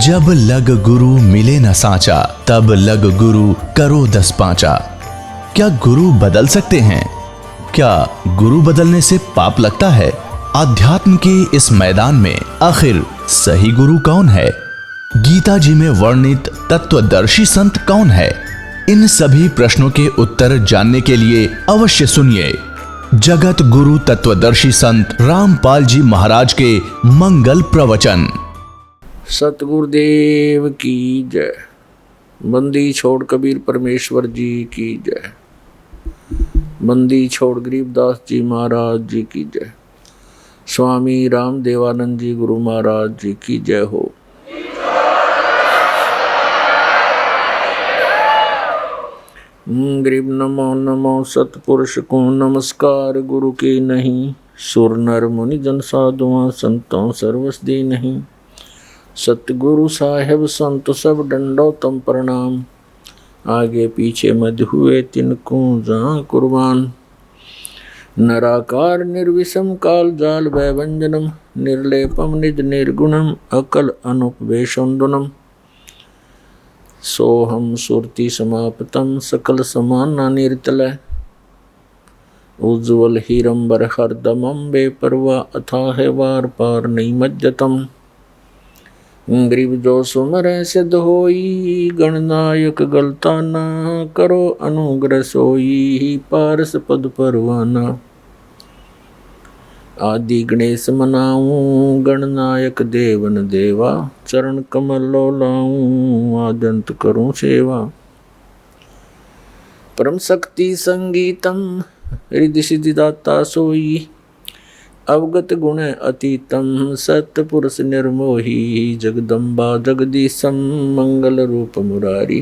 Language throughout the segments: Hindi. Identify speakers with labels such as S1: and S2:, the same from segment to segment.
S1: जब लग गुरु मिले न साचा, तब लग गुरु करो 10 पांचा। क्या गुरु बदल सकते हैं? क्या गुरु बदलने से पाप लगता है? आध्यात्म के इस मैदान में आखिर सही गुरु कौन है? गीता जी में वर्णित तत्वदर्शी संत कौन है? इन सभी प्रश्नों के उत्तर जानने के लिए अवश्य सुनिए जगत गुरु तत्वदर्शी संत रामपाल जी महाराज के मंगल प्रवचन।
S2: सतगुरुदेव की जय। बंदी छोड़ कबीर परमेश्वर जी की जय। बंदी छोड़ गरीबदास जी महाराज जी की जय। स्वामी राम देवानंद जी गुरु महाराज जी की जय हो। गरीब नमो नमो सतपुरुष को नमस्कार, गुरु की नहीं सुर नर मुनि जन साधुआं संतों सर्वस दी नहीं। सतगुरु साहेब संत सब दंडोतम प्रणाम, आगे पीछे मध हुए तिनको जहाँ कुर्बान। नराकार निर्विषम काल जाल वैवंजनम, निर्लेपम निज निर्गुणम अकल अनुपवेशोन्दुनम। सोहम सुरति समाप्तम सकल समाना निर्तलय, उज्ज्वल हीरंबर हरदमम बेपरवा अथाह वार पार नैमज्जतम। गरीब जो सुमर सिद्ध होई, गणनायक गलता ना करो अनुग्रह सोई, पारस पद परवाना। आदि गणेश मनाऊं गणनायक देवन देवा, चरण कमल लो लाऊं आदंत करूं सेवा। परम शक्ति संगीतम हृदय सिद्धिदाता सोई, अवगत गुण अतीतम सतपुरुष निर्मोही। जगदम्बा जगदीशम मंगल रूप मुरारी,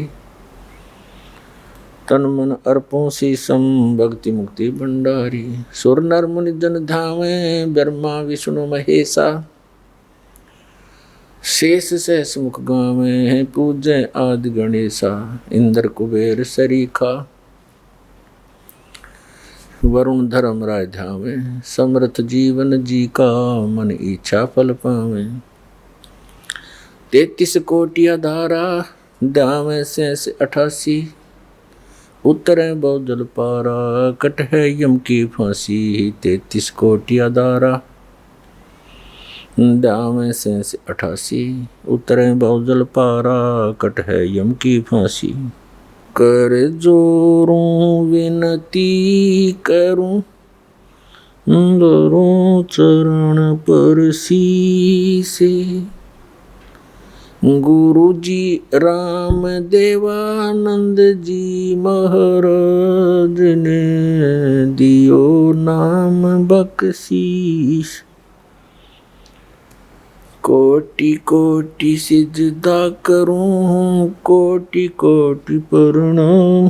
S2: तन मन अर्पों शीसम भक्ति मुक्ति भंडारी। सुर नर मुनि जन धावे ब्रह्मा विष्णु महेशा, शेष सहस मुख गावे पूजय आदि गणेशा। इंद्र कुबेर सरीखा, वरुण धर्म राय ध्यावे, समर्थ जीवन जी का मन इच्छा फल पावे। 33 कोटि धारा दावे से 88, उतरे बहुजल पारा कट है यम की फांसी। 33 कोटि धारा दावे से 88, उतरे बहुजल पारा कट है यम की फांसी। कर जोरूं विनती करूं, दरों चरण पर शीसे। गुरु जी राम देवानंद जी महाराज ने दियो नाम बख्शीश। कोटि कोटि सिजदा करूं, कोटि कोटि प्रणाम।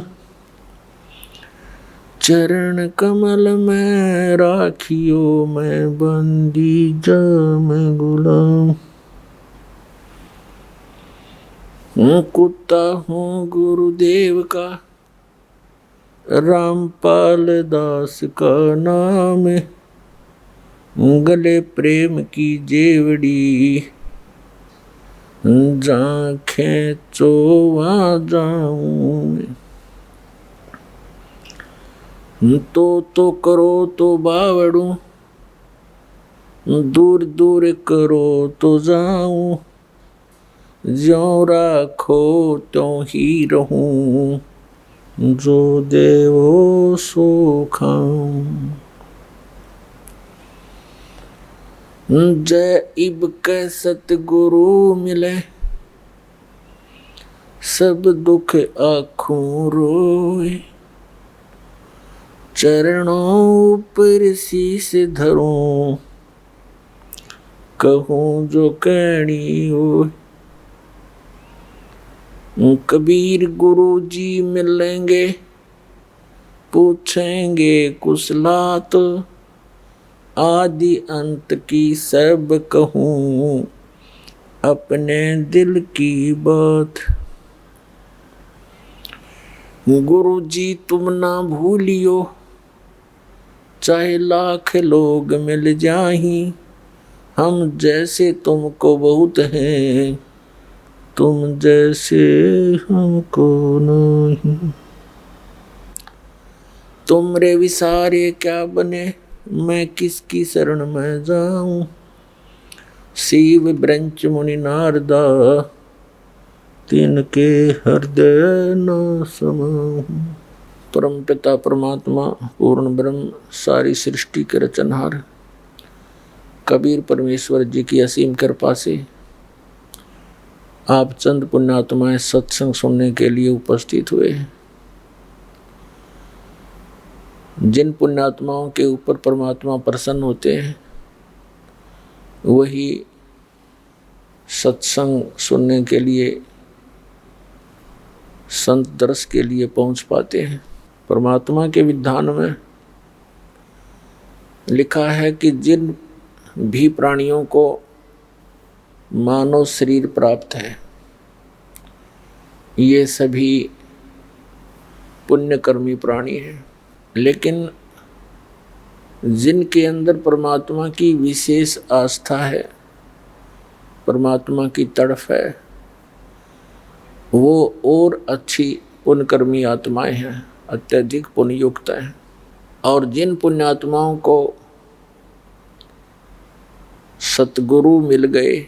S2: चरण कमल में राखियो मैं बंदी जाम गुलाम। कुत्ता हूँ गुरुदेव का, रामपाल दास का नाम। गले प्रेम की जेवड़ी, जहाँ खेचो वहाँ जाऊं। तो करो तो बावड़ू, दूर दूर करो तो जाऊं। ज्यों राखो त्यों ही रहूं, जो देवो सो खाऊं। जय इब के सतगुरु मिले, सब दुख आँखों रोए। चरणों पर शीश धरूं, कहूँ जो कहनी हो। कबीर गुरु जी मिलेंगे, पूछेंगे कुशलात। आदि अंत की सब कहूँ, अपने दिल की बात। गुरु जी तुम ना भूलियो, चाहे लाख लोग मिल जाहीं। हम जैसे तुमको बहुत हैं, तुम जैसे हमको नहीं। तुमरे विसारे क्या बने, मैं किसकी शरण में जाऊं। शिव ब्रंच मुनि नारदा, तिनके हृदय न समाऊं। परम पिता परमात्मा पूर्ण ब्रह्म, सारी सृष्टि के रचनहार कबीर परमेश्वर जी की असीम कृपा से आप चंद पुण्यात्माएं सत्संग सुनने के लिए उपस्थित हुए हैं। जिन पुण्यात्माओं के ऊपर परमात्मा प्रसन्न होते हैं वही सत्संग सुनने के लिए, संत दर्श के लिए पहुंच पाते हैं। परमात्मा के विधान में लिखा है कि जिन भी प्राणियों को मानव शरीर प्राप्त है ये सभी पुण्यकर्मी प्राणी हैं, लेकिन जिनके अंदर परमात्मा की विशेष आस्था है, परमात्मा की तड़फ है, वो और अच्छी पुण्यकर्मी आत्माएं हैं, अत्यधिक पुण्ययुक्त हैं। और जिन पुण्यात्माओं को सतगुरु मिल गए,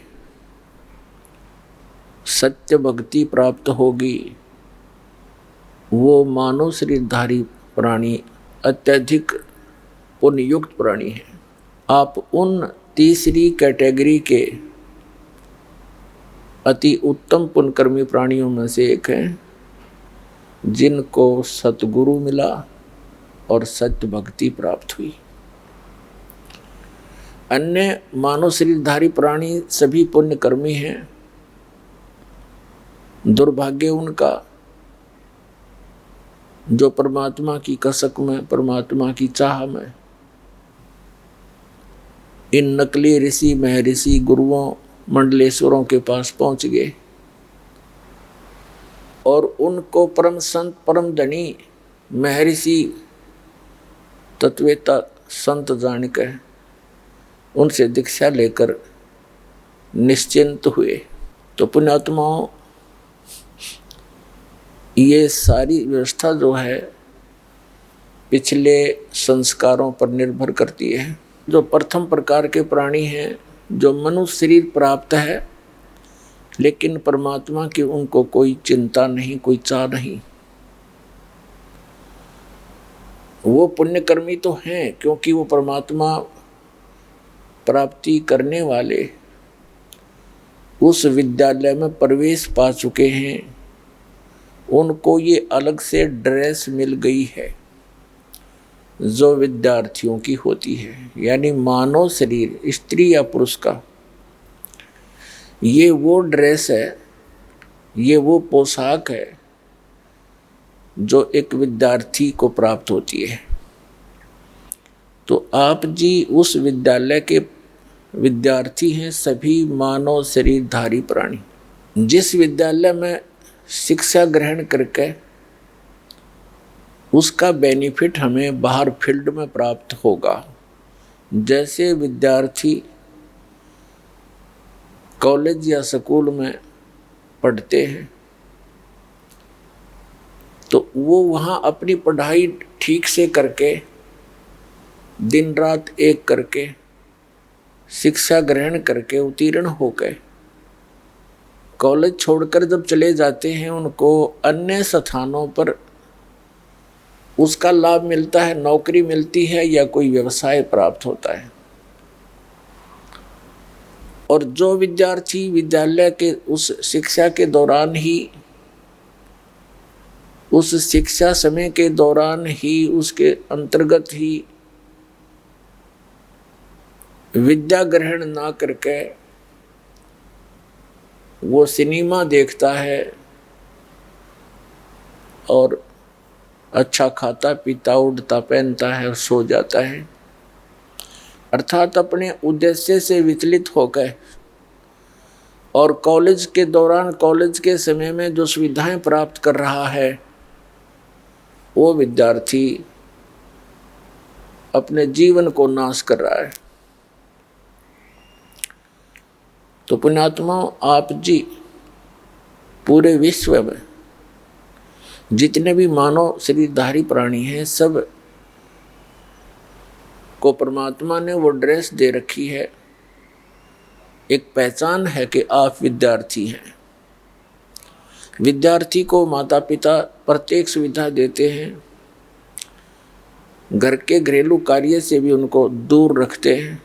S2: सत्य भक्ति प्राप्त होगी, वो मानव शरीरधारी प्राणी अत्यधिक पुण्ययुक्त प्राणी हैं। आप उन तीसरी कैटेगरी के अति उत्तम पुण्यकर्मी प्राणियों में से एक हैं जिनको सतगुरु मिला और सत्य भक्ति प्राप्त हुई। अन्य मानव शरीरधारी प्राणी सभी पुण्यकर्मी हैं। दुर्भाग्य उनका जो परमात्मा की कसक में, परमात्मा की चाह में इन नकली ऋषि महर्षि गुरुओं मंडलेश्वरों के पास पहुंच गए और उनको परम संत परम धनी महर्षि तत्वेता संत जानकर उनसे दीक्षा लेकर निश्चिंत हुए। तो पुण्यात्माओं, ये सारी व्यवस्था जो है पिछले संस्कारों पर निर्भर करती है। जो प्रथम प्रकार के प्राणी हैं, जो मनुष्य शरीर प्राप्त है लेकिन परमात्मा की उनको कोई चिंता नहीं, कोई चाह नहीं, वो पुण्यकर्मी तो हैं क्योंकि वो परमात्मा प्राप्ति करने वाले उस विद्यालय में प्रवेश पा चुके हैं। उनको ये अलग से ड्रेस मिल गई है जो विद्यार्थियों की होती है, यानी मानव शरीर स्त्री या पुरुष का ये वो ड्रेस है, ये वो पोशाक है जो एक विद्यार्थी को प्राप्त होती है। तो आप जी उस विद्यालय के विद्यार्थी हैं, सभी मानव शरीरधारी प्राणी। जिस विद्यालय में शिक्षा ग्रहण करके उसका बेनिफिट हमें बाहर फील्ड में प्राप्त होगा। जैसे विद्यार्थी कॉलेज या स्कूल में पढ़ते हैं तो वो वहाँ अपनी पढ़ाई ठीक से करके दिन रात एक करके शिक्षा ग्रहण करके उत्तीर्ण होकर कॉलेज छोड़कर जब चले जाते हैं, उनको अन्य स्थानों पर उसका लाभ मिलता है, नौकरी मिलती है या कोई व्यवसाय प्राप्त होता है। और जो विद्यार्थी विद्यालय के उस शिक्षा के दौरान ही, उस शिक्षा समय के दौरान ही, उसके अंतर्गत ही विद्या ग्रहण ना करके वो सिनेमा देखता है और अच्छा खाता पीता उड़ता पहनता है और सो जाता है, अर्थात अपने उद्देश्य से विचलित होकर और कॉलेज के दौरान, कॉलेज के समय में जो सुविधाएं प्राप्त कर रहा है वो विद्यार्थी अपने जीवन को नाश कर रहा है। तो पुण्यात्माओं, आप जी पूरे विश्व में जितने भी मानव शरीरधारी प्राणी हैं, सब को परमात्मा ने वो ड्रेस दे रखी है, एक पहचान है कि आप विद्यार्थी हैं। विद्यार्थी को माता पिता प्रत्येक सुविधा देते हैं, घर के घरेलू कार्य से भी उनको दूर रखते हैं,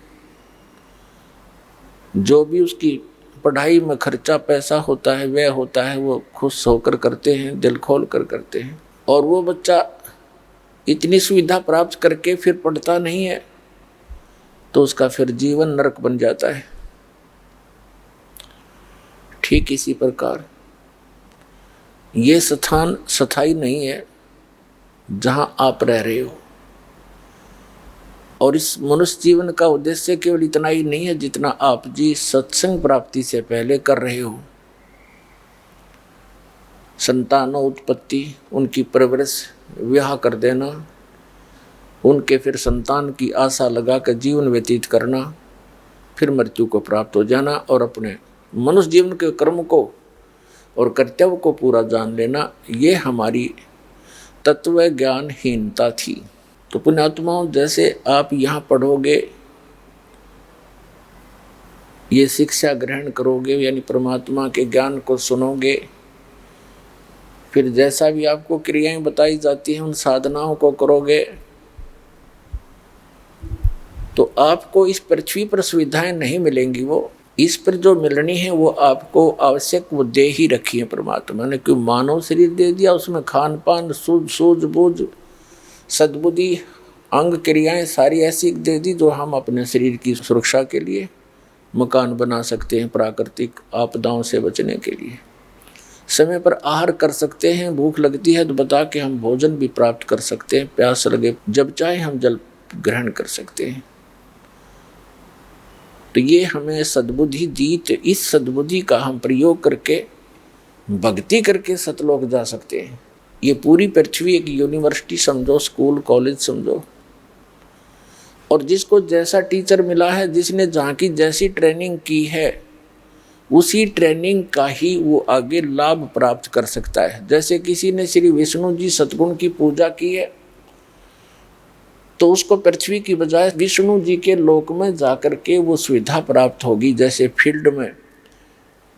S2: जो भी उसकी पढ़ाई में खर्चा पैसा होता है वह होता है वो खुश होकर करते हैं, दिल खोल कर करते हैं। और वो बच्चा इतनी सुविधा प्राप्त करके फिर पढ़ता नहीं है तो उसका फिर जीवन नरक बन जाता है। ठीक इसी प्रकार ये स्थान स्थायी नहीं है जहां आप रह रहे हो, और इस मनुष्य जीवन का उद्देश्य केवल इतना ही नहीं है जितना आप जी सत्संग प्राप्ति से पहले कर रहे हो। संतानों उत्पत्ति, उनकी परवरिश, विवाह कर देना, उनके फिर संतान की आशा लगा कर जीवन व्यतीत करना, फिर मृत्यु को प्राप्त हो जाना और अपने मनुष्य जीवन के कर्म को और कर्तव्य को पूरा जान लेना, ये हमारी तत्व ज्ञानहीनता थी। तो पुण्यात्माओं, जैसे आप यहाँ पढ़ोगे, ये शिक्षा ग्रहण करोगे, यानी परमात्मा के ज्ञान को सुनोगे, फिर जैसा भी आपको क्रियाएं बताई जाती हैं उन साधनाओं को करोगे, तो आपको इस पृथ्वी पर सुविधाएं नहीं मिलेंगी। वो इस पर जो मिलनी है वो आपको आवश्यक वो दे ही रखी है परमात्मा ने। क्यों मानव शरीर दे दिया, उसमें खान पान, सूझबूझ, सद्बुद्धि, अंग क्रियाएं सारी ऐसी दे दी जो हम अपने शरीर की सुरक्षा के लिए मकान बना सकते हैं, प्राकृतिक आपदाओं से बचने के लिए समय पर आहार कर सकते हैं, भूख लगती है तो बता के हम भोजन भी प्राप्त कर सकते हैं, प्यास लगे जब चाहे हम जल ग्रहण कर सकते हैं। तो ये हमें सद्बुद्धि दी, तो इस सद्बुद्धि का हम प्रयोग करके भक्ति करके सतलोक जा सकते हैं। ये पूरी पृथ्वी एक यूनिवर्सिटी समझो, स्कूल कॉलेज समझो, और जिसको जैसा टीचर मिला है, जिसने जहाँ की जैसी ट्रेनिंग की है, उसी ट्रेनिंग का ही वो आगे लाभ प्राप्त कर सकता है। जैसे किसी ने श्री विष्णु जी सतगुण की पूजा की है तो उसको पृथ्वी की बजाय विष्णु जी के लोक में जाकर के वो सुविधा प्राप्त होगी। जैसे फील्ड में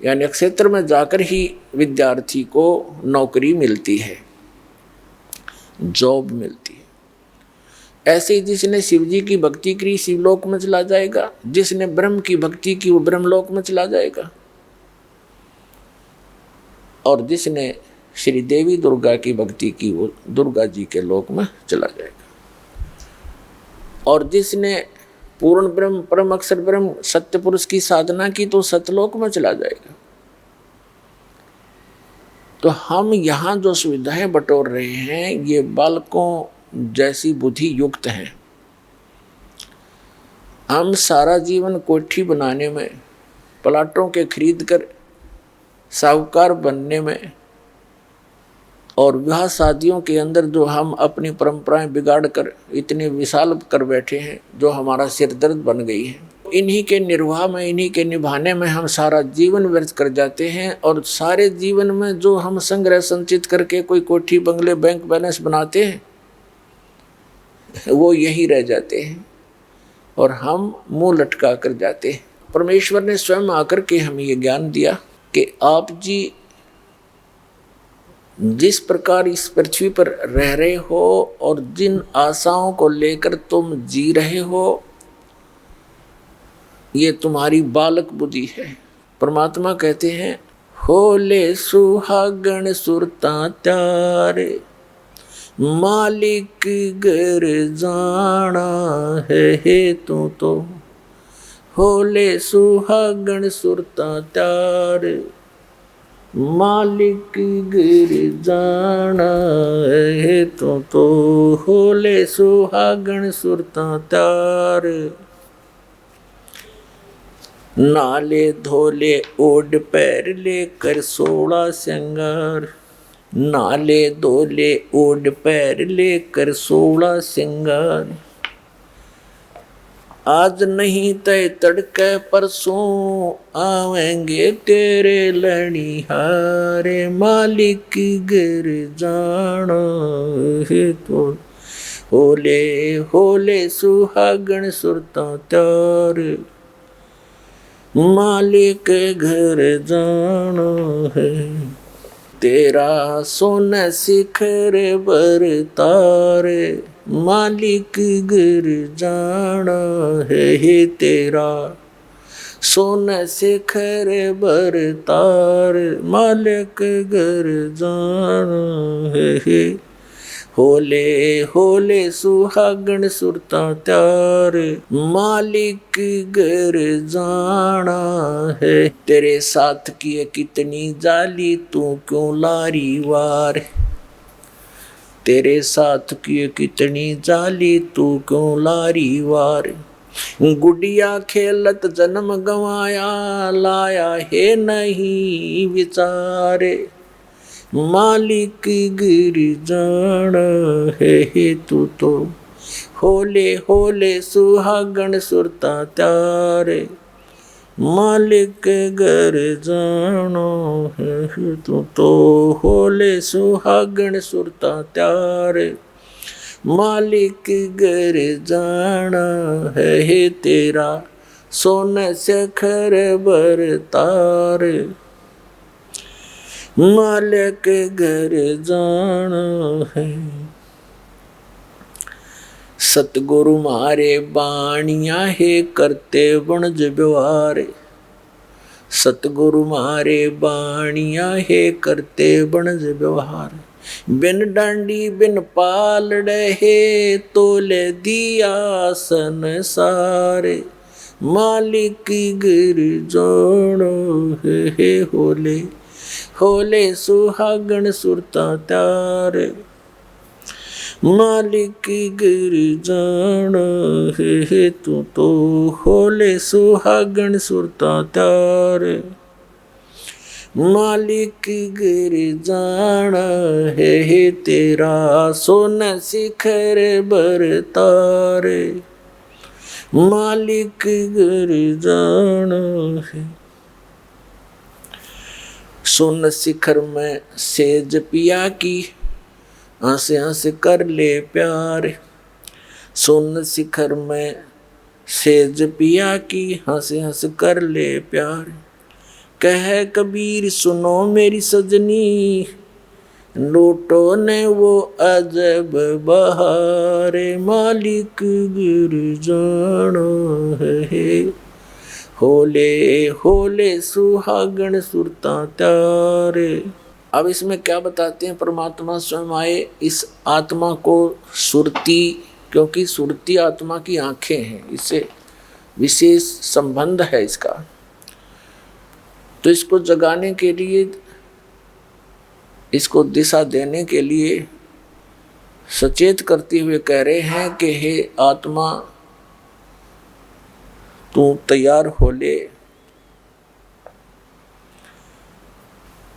S2: यानी क्षेत्र में जाकर ही विद्यार्थी को नौकरी मिलती है, जॉब मिलती है। ऐसे ही जिसने शिव जी की भक्ति की शिवलोक में चला जाएगा, जिसने ब्रह्म की भक्ति की वो ब्रह्मलोक में चला जाएगा, और जिसने श्री देवी दुर्गा की भक्ति की वो दुर्गा जी के लोक में चला जाएगा, और जिसने पूर्ण ब्रह्म परम अक्षर ब्रह्म सत्य पुरुष की साधना की तो सतलोक में चला जाएगा। तो हम यहाँ जो सुविधाएं बटोर रहे हैं ये बालकों जैसी बुद्धि युक्त हैं। हम सारा जीवन कोठी बनाने में, प्लाटों के खरीद कर साहूकार बनने में, और विवाह शादियों के अंदर जो हम अपनी परंपराएं बिगाड़ कर इतने विशाल कर बैठे हैं, जो हमारा सिर दर्द बन गई है, इन्हीं के निर्वाह में, इन्हीं के निभाने में हम सारा जीवन व्यर्थ कर जाते हैं। और सारे जीवन में जो हम संग्रह संचित करके कोई कोठी बंगले बैंक बैलेंस बनाते हैं वो यही रह जाते हैं और हम मुंह लटका कर जाते हैं। परमेश्वर ने स्वयं आकर के हमें ये ज्ञान दिया कि आप जी जिस प्रकार इस पृथ्वी पर रह रहे हो और जिन आशाओं को लेकर तुम जी रहे हो, ये तुम्हारी बालक बुद्धि है। परमात्मा कहते हैं, होले सुहागण सुरता त्यारे, मालिक घर जाना है तो होले सुहागण सुरता त्यारे, मालिक गिर जाना है तो होले सुहागण सुरता तार, नाले धोले ओढ़ पैर लेकर 16 श्रृंगार, नाले धोले ओढ़ पैर लेकर 16 श्रृंगार, आज नहीं तय तड़के परसों आवेंगे तेरे लड़िहारे, मालिक गिर जाना है तो होले होले सुहागण सुरता त्यार, मालिक घर जाना है। तेरा सोन शिखर बर तारे, मालिक गिर जाना है। तेरा सोन शिखर बर तार, मालिक गिर जाना है। होले होले सुहागण सुरता त्यार, मालिक घर जाना है। तेरे साथ की कितनी जाली तू क्यों लारी वार, तेरे साथ की कितनी जाली तू क्यों लारी वार। गुड़िया खेलत जन्म गवाया, लाया है नहीं विचारे, मालिक गिर जाना है तू तो होले होले सुहागण सुरता त्यारे, मालिक घर जाना है तू तो होले सुहागण सुरता त्यारे, मालिक घर जाना है। तेरा सोन शिखर बर तारे, मालिक घर जाना है। सतगुरु मारे बाणिया है करते वणज व्यवहार, सतगुरु मारे बाणिया है करते वणज व्यवहार। बिन डांडी बिन पालड़े है तोले दिया संसारे, मालिक गिर जाना है। होले होले सुहागण सुरता त्यार, मालिक गिर जाना है तू तो होले सुहागण सुरता त्यार, मालिक गिर जाना है। तेरा सोन शिखर बर तारे, मालिक गिर जाना है। सोन शिखर में सेज पिया की, हंस हंस कर ले प्यार। सोन शिखर में सेज पिया की, हंस हंस कर ले प्यार। कह कबीर सुनो मेरी सजनी, लूटो ने वो अजब बहारे, मालिक गिर जाना है। होले होले सुहागण सुरता त्यारे। अब इसमें क्या बताते हैं परमात्मा स्वयं आए इस आत्मा को सुरती, क्योंकि सुरती आत्मा की आंखें हैं, इससे विशेष संबंध है इसका। तो इसको जगाने के लिए, इसको दिशा देने के लिए सचेत करते हुए कह रहे हैं कि हे आत्मा तू तैयार हो ले,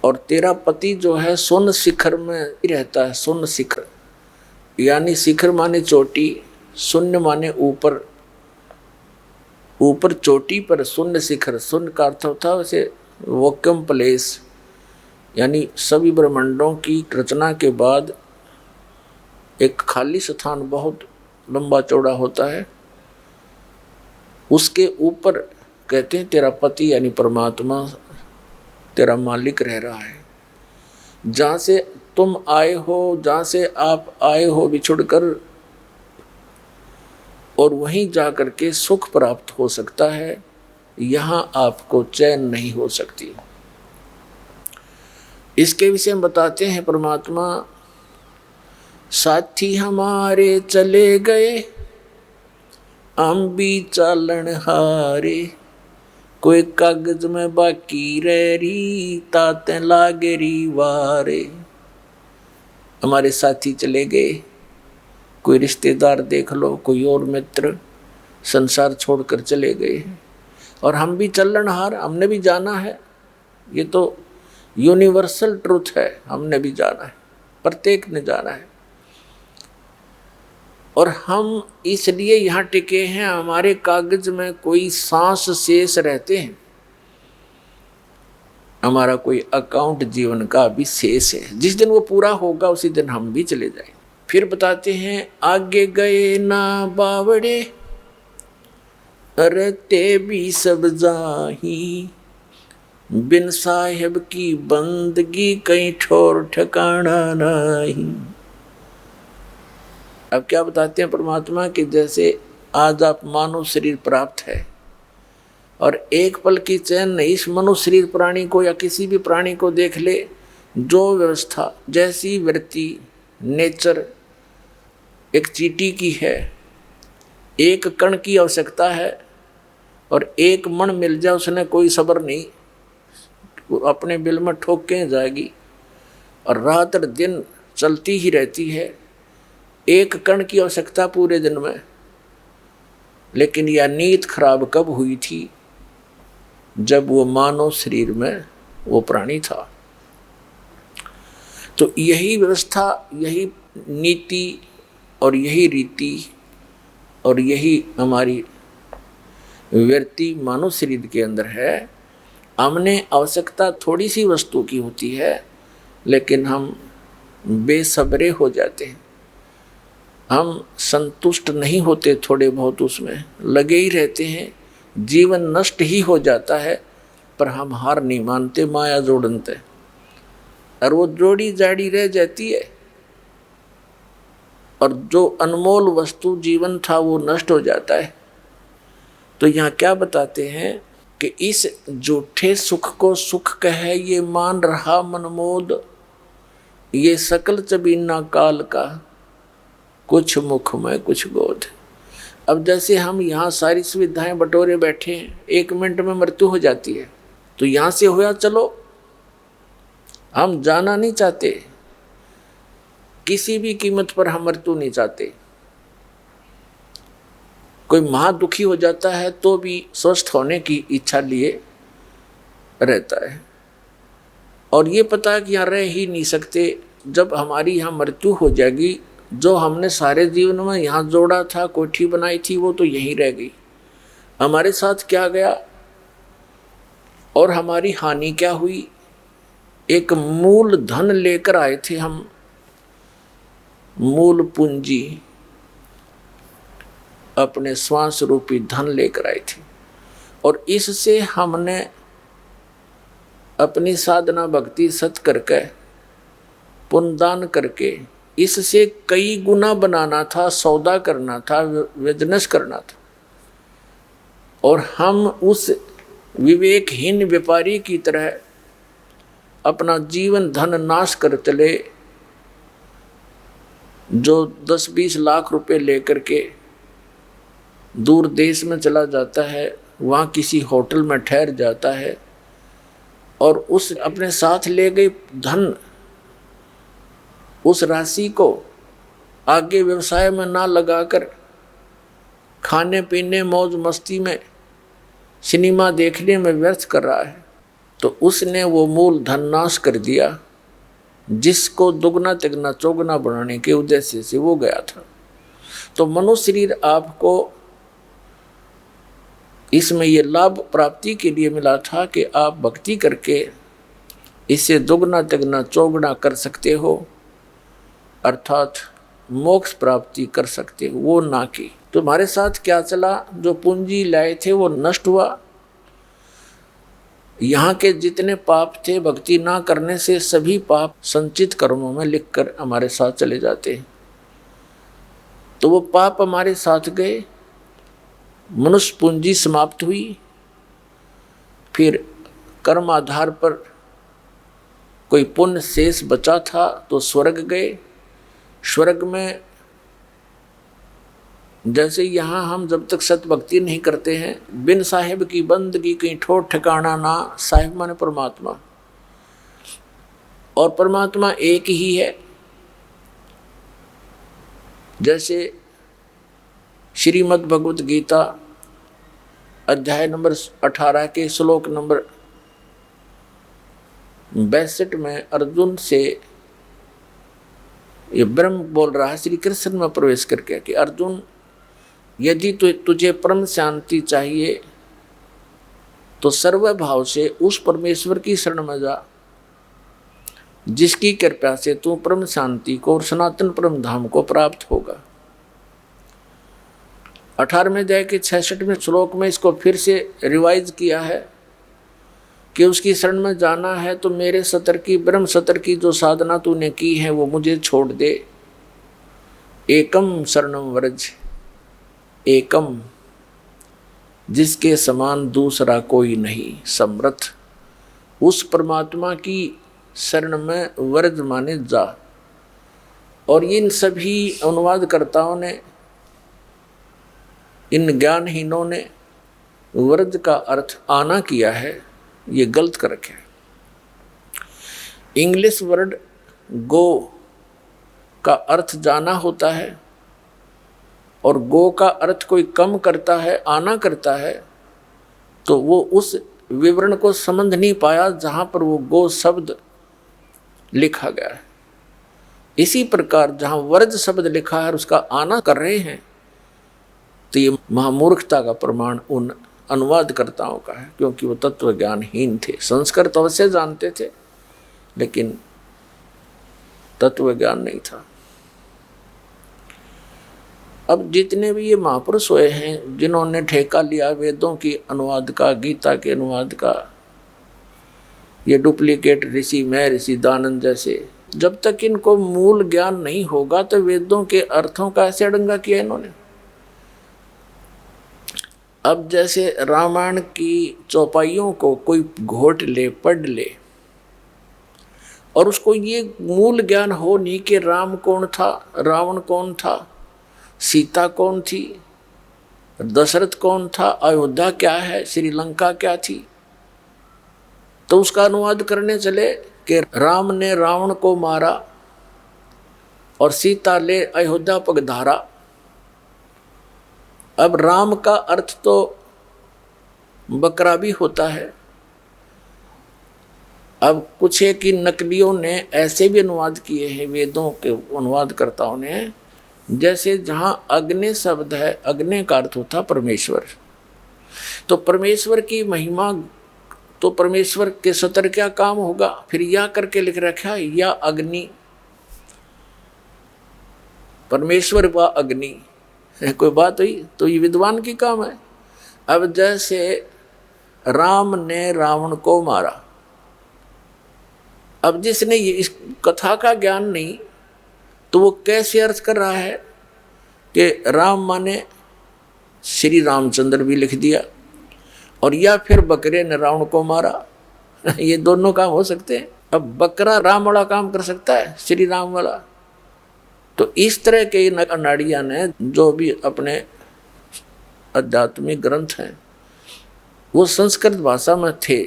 S2: और तेरा पति जो है सोन शिखर में रहता है। सोन शिखर यानी शिखर माने चोटी, शून्य माने ऊपर, ऊपर चोटी पर शून्य शिखर। शून्य का अर्थ होता है वैसे वैक्यूम प्लेस, यानी सभी ब्रह्मांडों की रचना के बाद एक खाली स्थान बहुत लंबा चौड़ा होता है, उसके ऊपर कहते हैं तेरा पति यानी परमात्मा तेरा मालिक रह रहा है। जहाँ से तुम आए हो, जहाँ से आप आए हो बिछुड़कर, और वहीं जा कर के सुख प्राप्त हो सकता है, यहाँ आपको चैन नहीं हो सकती। इसके विषय में बताते हैं परमात्मा, साथी हमारे चले गए हम भी चालन हारे, कोई कागज में बाकी रही ताते लागरी वारे। हमारे साथी चले गए, कोई रिश्तेदार देख लो, कोई और मित्र संसार छोड़कर चले गए, और हम भी चलन हार, हमने भी जाना है। ये तो यूनिवर्सल ट्रूथ है, हमने भी जाना है, प्रत्येक ने जाना है। और हम इसलिए यहाँ टिके हैं, हमारे कागज में कोई सांस शेष रहते हैं, हमारा कोई अकाउंट जीवन का भी शेष है। जिस दिन वो पूरा होगा उसी दिन हम भी चले जाएंगे। फिर बताते हैं, आगे गए ना बावड़े रहते भी सब जाही, बिन साहेब की बंदगी कहीं ठोर ठिकाना नहीं। अब क्या बताते हैं परमात्मा कि जैसे आज आप मानव शरीर प्राप्त है और एक पल की चैन नहीं, इस मनुष्य शरीर प्राणी को या किसी भी प्राणी को देख ले, जो व्यवस्था जैसी वृत्ति नेचर एक चींटी की है, एक कण की आवश्यकता है और एक मण मिल जाए उसने कोई सब्र नहीं, वो अपने बिल में ठोक के जाएगी और रात और दिन चलती ही रहती है। एक कण की आवश्यकता पूरे दिन में। लेकिन यह नीयत खराब कब हुई थी? जब वो मानव शरीर में वो प्राणी था। तो यही व्यवस्था, यही नीति और यही रीति और यही हमारी वृत्ति मानव शरीर के अंदर है। हमने आवश्यकता थोड़ी सी वस्तु की होती है, लेकिन हम बेसब्रे हो जाते हैं, हम संतुष्ट नहीं होते, थोड़े बहुत उसमें लगे ही रहते हैं, जीवन नष्ट ही हो जाता है, पर हम हार नहीं मानते, माया जोड़नते, और वो जोड़ी जाड़ी रह जाती है और जो अनमोल वस्तु जीवन था वो नष्ट हो जाता है। तो यहाँ क्या बताते हैं कि इस झूठे सुख को सुख कहे ये मान रहा मनमोद, ये सकल चबीना काल का, कुछ मुख में कुछ गोद। अब जैसे हम यहाँ सारी सुविधाएं बटोरे बैठे हैं, 1 मिनट में मृत्यु हो जाती है, तो यहाँ से होया चलो, हम जाना नहीं चाहते, किसी भी कीमत पर हम मृत्यु नहीं चाहते। कोई महादुखी हो जाता है तो भी स्वस्थ होने की इच्छा लिए रहता है, और ये पता है कि यहाँ रह ही नहीं सकते। जब हमारी यहाँ मृत्यु हो जाएगी, जो हमने सारे जीवन में यहाँ जोड़ा था, कोठी बनाई थी, वो तो यहीं रह गई। हमारे साथ क्या गया और हमारी हानि क्या हुई? एक मूल धन लेकर आए थे हम, मूल पूंजी, अपने श्वास रूपी धन लेकर आए थे, और इससे हमने अपनी साधना भक्ति सत करके पुण्यदान करके इससे कई गुना बनाना था, सौदा करना था, बिजनेस करना था, और हम उस विवेकहीन व्यापारी की तरह अपना जीवन धन नाश कर चले, जो 10-20 लाख रुपए लेकर के दूर देश में चला जाता है, वहाँ किसी होटल में ठहर जाता है और उस अपने साथ ले गए धन, उस राशि को आगे व्यवसाय में ना लगाकर खाने पीने मौज मस्ती में सिनेमा देखने में व्यर्थ कर रहा है, तो उसने वो मूल धन नाश कर दिया, जिसको दुगना तिगना चौगुना बनाने के उद्देश्य से वो गया था। तो मनुष्य शरीर आपको इसमें ये लाभ प्राप्ति के लिए मिला था कि आप भक्ति करके इसे दुगना तिगना चौगुना कर सकते हो, अर्थात मोक्ष प्राप्ति कर सकते हो, वो ना की। तुम्हारे साथ क्या चला? जो पूंजी लाए थे वो नष्ट हुआ। यहाँ के जितने पाप थे भक्ति ना करने से सभी पाप संचित कर्मों में लिखकर हमारे साथ चले जाते हैं। तो वो पाप हमारे साथ गए, मनुष्य पूंजी समाप्त हुई। फिर कर्म आधार पर कोई पुण्य शेष बचा था तो स्वर्ग गए। स्वर्ग में जैसे यहाँ हम जब तक सत भक्ति नहीं करते हैं, बिन साहिब की बंदगी कहीं ठोर ठिकाना ना। साहिब माने परमात्मा, और परमात्मा एक ही है। जैसे श्रीमद् भगवत गीता अध्याय नंबर 18 के श्लोक नंबर 62 में अर्जुन से ये ब्रह्म बोल रहा है श्री कृष्ण में प्रवेश करके कि अर्जुन, यदि तुझे परम शांति चाहिए तो सर्व भाव से उस परमेश्वर की शरण में जा जिसकी कृपा से तू परम शांति को और सनातन परम धाम को प्राप्त होगा। 18वें अध्याय के 66वें श्लोक में इसको फिर से रिवाइज किया है कि उसकी शरण में जाना है तो मेरे सतर की, ब्रह्म सतर की जो साधना तूने की है वो मुझे छोड़ दे। एकम शरणम व्रज, एकम जिसके समान दूसरा कोई नहीं, समर्थ उस परमात्मा की शरण में व्रज माने जा। और इन सभी अनुवादकर्ताओं ने, इन ज्ञानहीनों ने व्रज का अर्थ आना किया है, ये गलत कर रखे। इंग्लिश वर्ड गो का अर्थ जाना होता है और गो का अर्थ कोई कम करता है, आना करता है, तो वो उस विवरण को समझ नहीं पाया जहां पर वो गो शब्द लिखा गया है। इसी प्रकार जहां वर्ज शब्द लिखा है और उसका आना कर रहे हैं, तो ये महामूर्खता का प्रमाण उन अनुवादकर्ताओं का है, क्योंकि वो तत्व ज्ञानहीन थे। संस्कृत अवश्य जानते थे लेकिन तत्व ज्ञान नहीं था। अब जितने भी ये महापुरुष हुए हैं जिन्होंने ठेका लिया वेदों की अनुवाद का, गीता के अनुवाद का, ये डुप्लीकेट ऋषि महर्षि दानंद जैसे, जब तक इनको मूल ज्ञान नहीं होगा तो वेदों के अर्थों का ऐसे अड़ंगा किया इन्होंने। अब जैसे रामायण की चौपाइयों को कोई घोट ले, पढ़ ले और उसको ये मूल ज्ञान हो नहीं कि राम कौन था, रावण कौन था, सीता कौन थी, दशरथ कौन था, अयोध्या क्या है, श्रीलंका क्या थी, तो उसका अनुवाद करने चले कि राम ने रावण को मारा और सीता ले अयोध्या पगधारा। अब राम का अर्थ तो बकरा भी होता है। अब कुछ एक ही नकलियों ने ऐसे भी अनुवाद किए हैं वेदों के अनुवादकर्ताओं ने, जैसे जहां अग्नि शब्द है, अग्नि का अर्थ होता परमेश्वर, तो परमेश्वर की महिमा, तो परमेश्वर के सतर क्या काम होगा, फिर या करके लिख रखा है या अग्नि, परमेश्वर व अग्नि, कोई बात हुई, तो ये विद्वान की काम है। अब जैसे राम ने रावण को मारा, अब जिसने ये इस कथा का ज्ञान नहीं तो वो कैसे अर्थ कर रहा है कि राम माने श्री रामचंद्र भी लिख दिया और या फिर बकरे ने रावण को मारा। ये दोनों काम हो सकते हैं। अब बकरा राम वाला काम कर सकता है, श्री राम वाला। तो इस तरह के अनाड़िया ने जो भी अपने आध्यात्मिक ग्रंथ हैं वो संस्कृत भाषा में थे,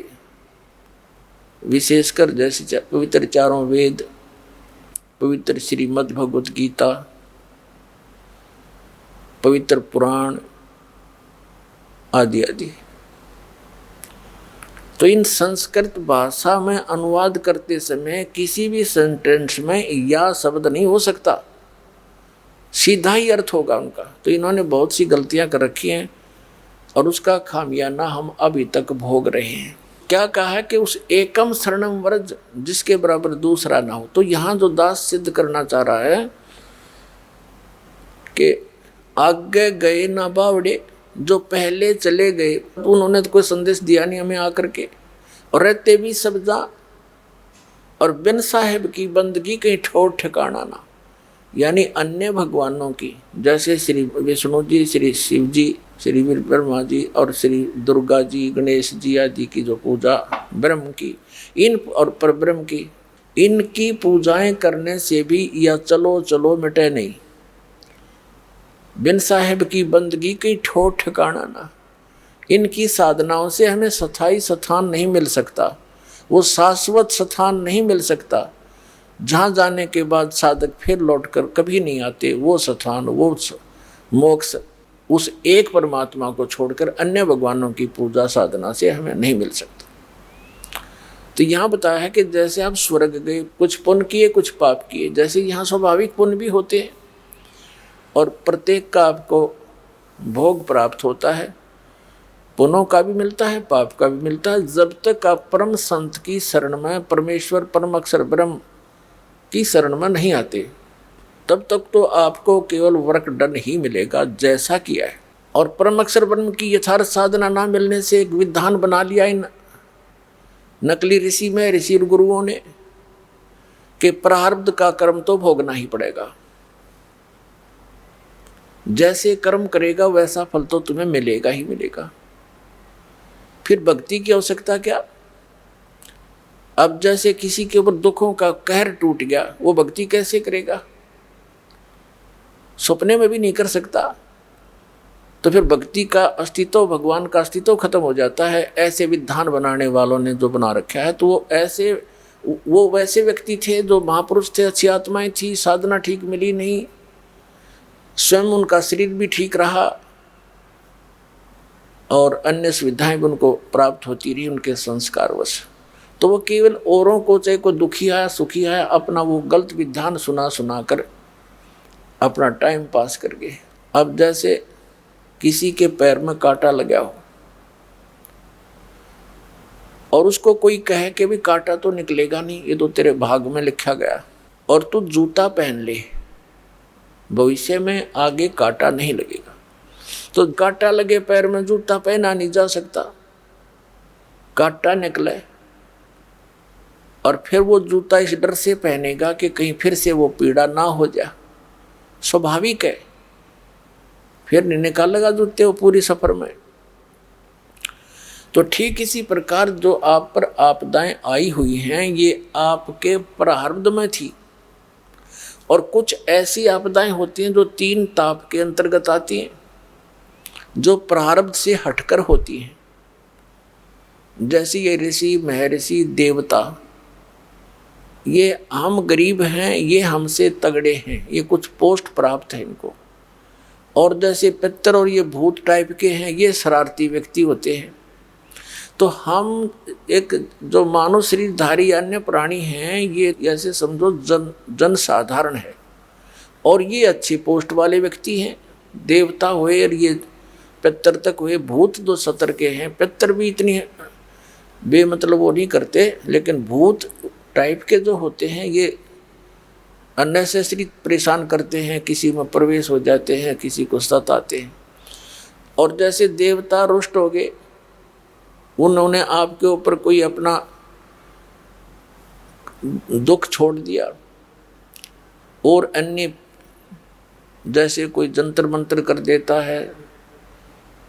S2: विशेषकर जैसे पवित्र चारों वेद, पवित्र श्रीमद् भगवत गीता, पवित्र पुराण आदि आदि। तो इन संस्कृत भाषा में अनुवाद करते समय किसी भी सेंटेंस में या शब्द नहीं हो सकता, सीधा ही अर्थ होगा उनका। तो इन्होंने बहुत सी गलतियां कर रखी हैं और उसका खामियाना हम अभी तक भोग रहे हैं। क्या कहा है कि उस एकम शरणम व्रज जिसके बराबर दूसरा ना हो। तो यहाँ जो दास सिद्ध करना चाह रहा है कि आगे गए ना बावड़े, जो पहले चले गए उन्होंने तो कोई संदेश दिया नहीं हमें आकर के, और रहते भी सब जा, और बिन साहेब की बंदगी कहीं ठोर ठिकाना ना, यानी अन्य भगवानों की, जैसे श्री विष्णु जी, श्री शिव जी, श्री ब्रह्मा जी और श्री दुर्गा जी, गणेश जी आदि की जो पूजा ब्रह्म की, इन और परब्रह्म की, इनकी पूजाएं करने से भी या चलो चलो मिटे नहीं। बिन साहेब की बंदगी की ठोर ठिकाना ना, इनकी साधनाओं से हमें स्थायी स्थान नहीं मिल सकता, वो शाश्वत स्थान नहीं मिल सकता। जहाँ जाने के बाद साधक फिर लौटकर कभी नहीं आते, वो स्थान, वो मोक्ष उस एक परमात्मा को छोड़कर अन्य भगवानों की पूजा साधना से हमें नहीं मिल सकता। तो यहाँ बताया है कि जैसे आप स्वर्ग गए, कुछ पुण्य किए कुछ पाप किए, जैसे यहाँ स्वाभाविक पुण्य भी होते हैं और प्रत्येक का आपको भोग प्राप्त होता है, पुण्यों का भी मिलता है पाप का भी मिलता है। जब तक आप परम संत की शरण में, परमेश्वर परम अक्षर ब्रह्म की शरण में नहीं आते, तब तक तो आपको केवल वर्क डन ही मिलेगा जैसा किया है। और परम अक्षर ब्रह्म की यथार्थ साधना ना मिलने से एक विधान बना लिया इन नकली ऋषि में, ऋषि गुरुओं ने, कि प्रारब्ध का कर्म तो भोगना ही पड़ेगा, जैसे कर्म करेगा वैसा फल तो तुम्हें मिलेगा ही मिलेगा। फिर भक्ति की आवश्यकता क्या? अब जैसे किसी के ऊपर दुखों का कहर टूट गया, वो भक्ति कैसे करेगा? सपने में भी नहीं कर सकता। तो फिर भक्ति का अस्तित्व, भगवान का अस्तित्व खत्म हो जाता है। ऐसे विधान बनाने वालों ने जो बना रखा है, तो वो वैसे व्यक्ति थे जो महापुरुष थे, अच्छी आत्माएं थी, साधना ठीक मिली नहीं, स्वयं उनका शरीर भी ठीक रहा और अन्य सुविधाएं भी उनको प्राप्त होती रही उनके संस्कारवश। तो वो केवल औरों को, चाहे कोई दुखी है सुखी है, अपना वो गलत विधान सुना कर अपना टाइम पास करके। अब जैसे किसी के पैर में कांटा लगा हो और उसको कोई कहे कि भी कांटा तो निकलेगा नहीं, ये तो तेरे भाग में लिखा गया, और तू जूता पहन ले, भविष्य में आगे कांटा नहीं लगेगा। तो कांटा लगे पैर में जूता पहना नहीं जा सकता, कांटा निकले और फिर वो जूता इस डर से पहनेगा कि कहीं फिर से वो पीड़ा ना हो जाए, स्वाभाविक है। फिर नहीं निकालेगा जूते वो पूरी सफर में। तो ठीक इसी प्रकार जो आप पर आपदाएं आई हुई हैं, ये आपके प्रारब्ध में थी। और कुछ ऐसी आपदाएं होती हैं जो 3 ताप के अंतर्गत आती हैं, जो प्रारब्ध से हटकर होती हैं। जैसे ये ऋषि, महर्षि, देवता, ये हम गरीब हैं, ये हमसे तगड़े हैं, ये कुछ पोस्ट प्राप्त है इनको। और जैसे पितर और ये भूत टाइप के हैं, ये शरारती व्यक्ति होते हैं। तो हम एक जो मानव शरीरधारी अन्य प्राणी हैं, ये ऐसे समझो जन साधारण है, और ये अच्छी पोस्ट वाले व्यक्ति हैं। देवता हुए और ये पितर तक हुए, भूत जो सतर के हैं। पितर भी इतनी बेमतलब वो नहीं करते, लेकिन भूत टाइप के जो होते हैं ये अननेसेसरी परेशान करते हैं, किसी में प्रवेश हो जाते हैं, किसी को सताते हैं। और जैसे देवता रुष्ट हो गए, उन्होंने आपके ऊपर कोई अपना दुख छोड़ दिया, और अन्य जैसे कोई जंतर मंत्र कर देता है,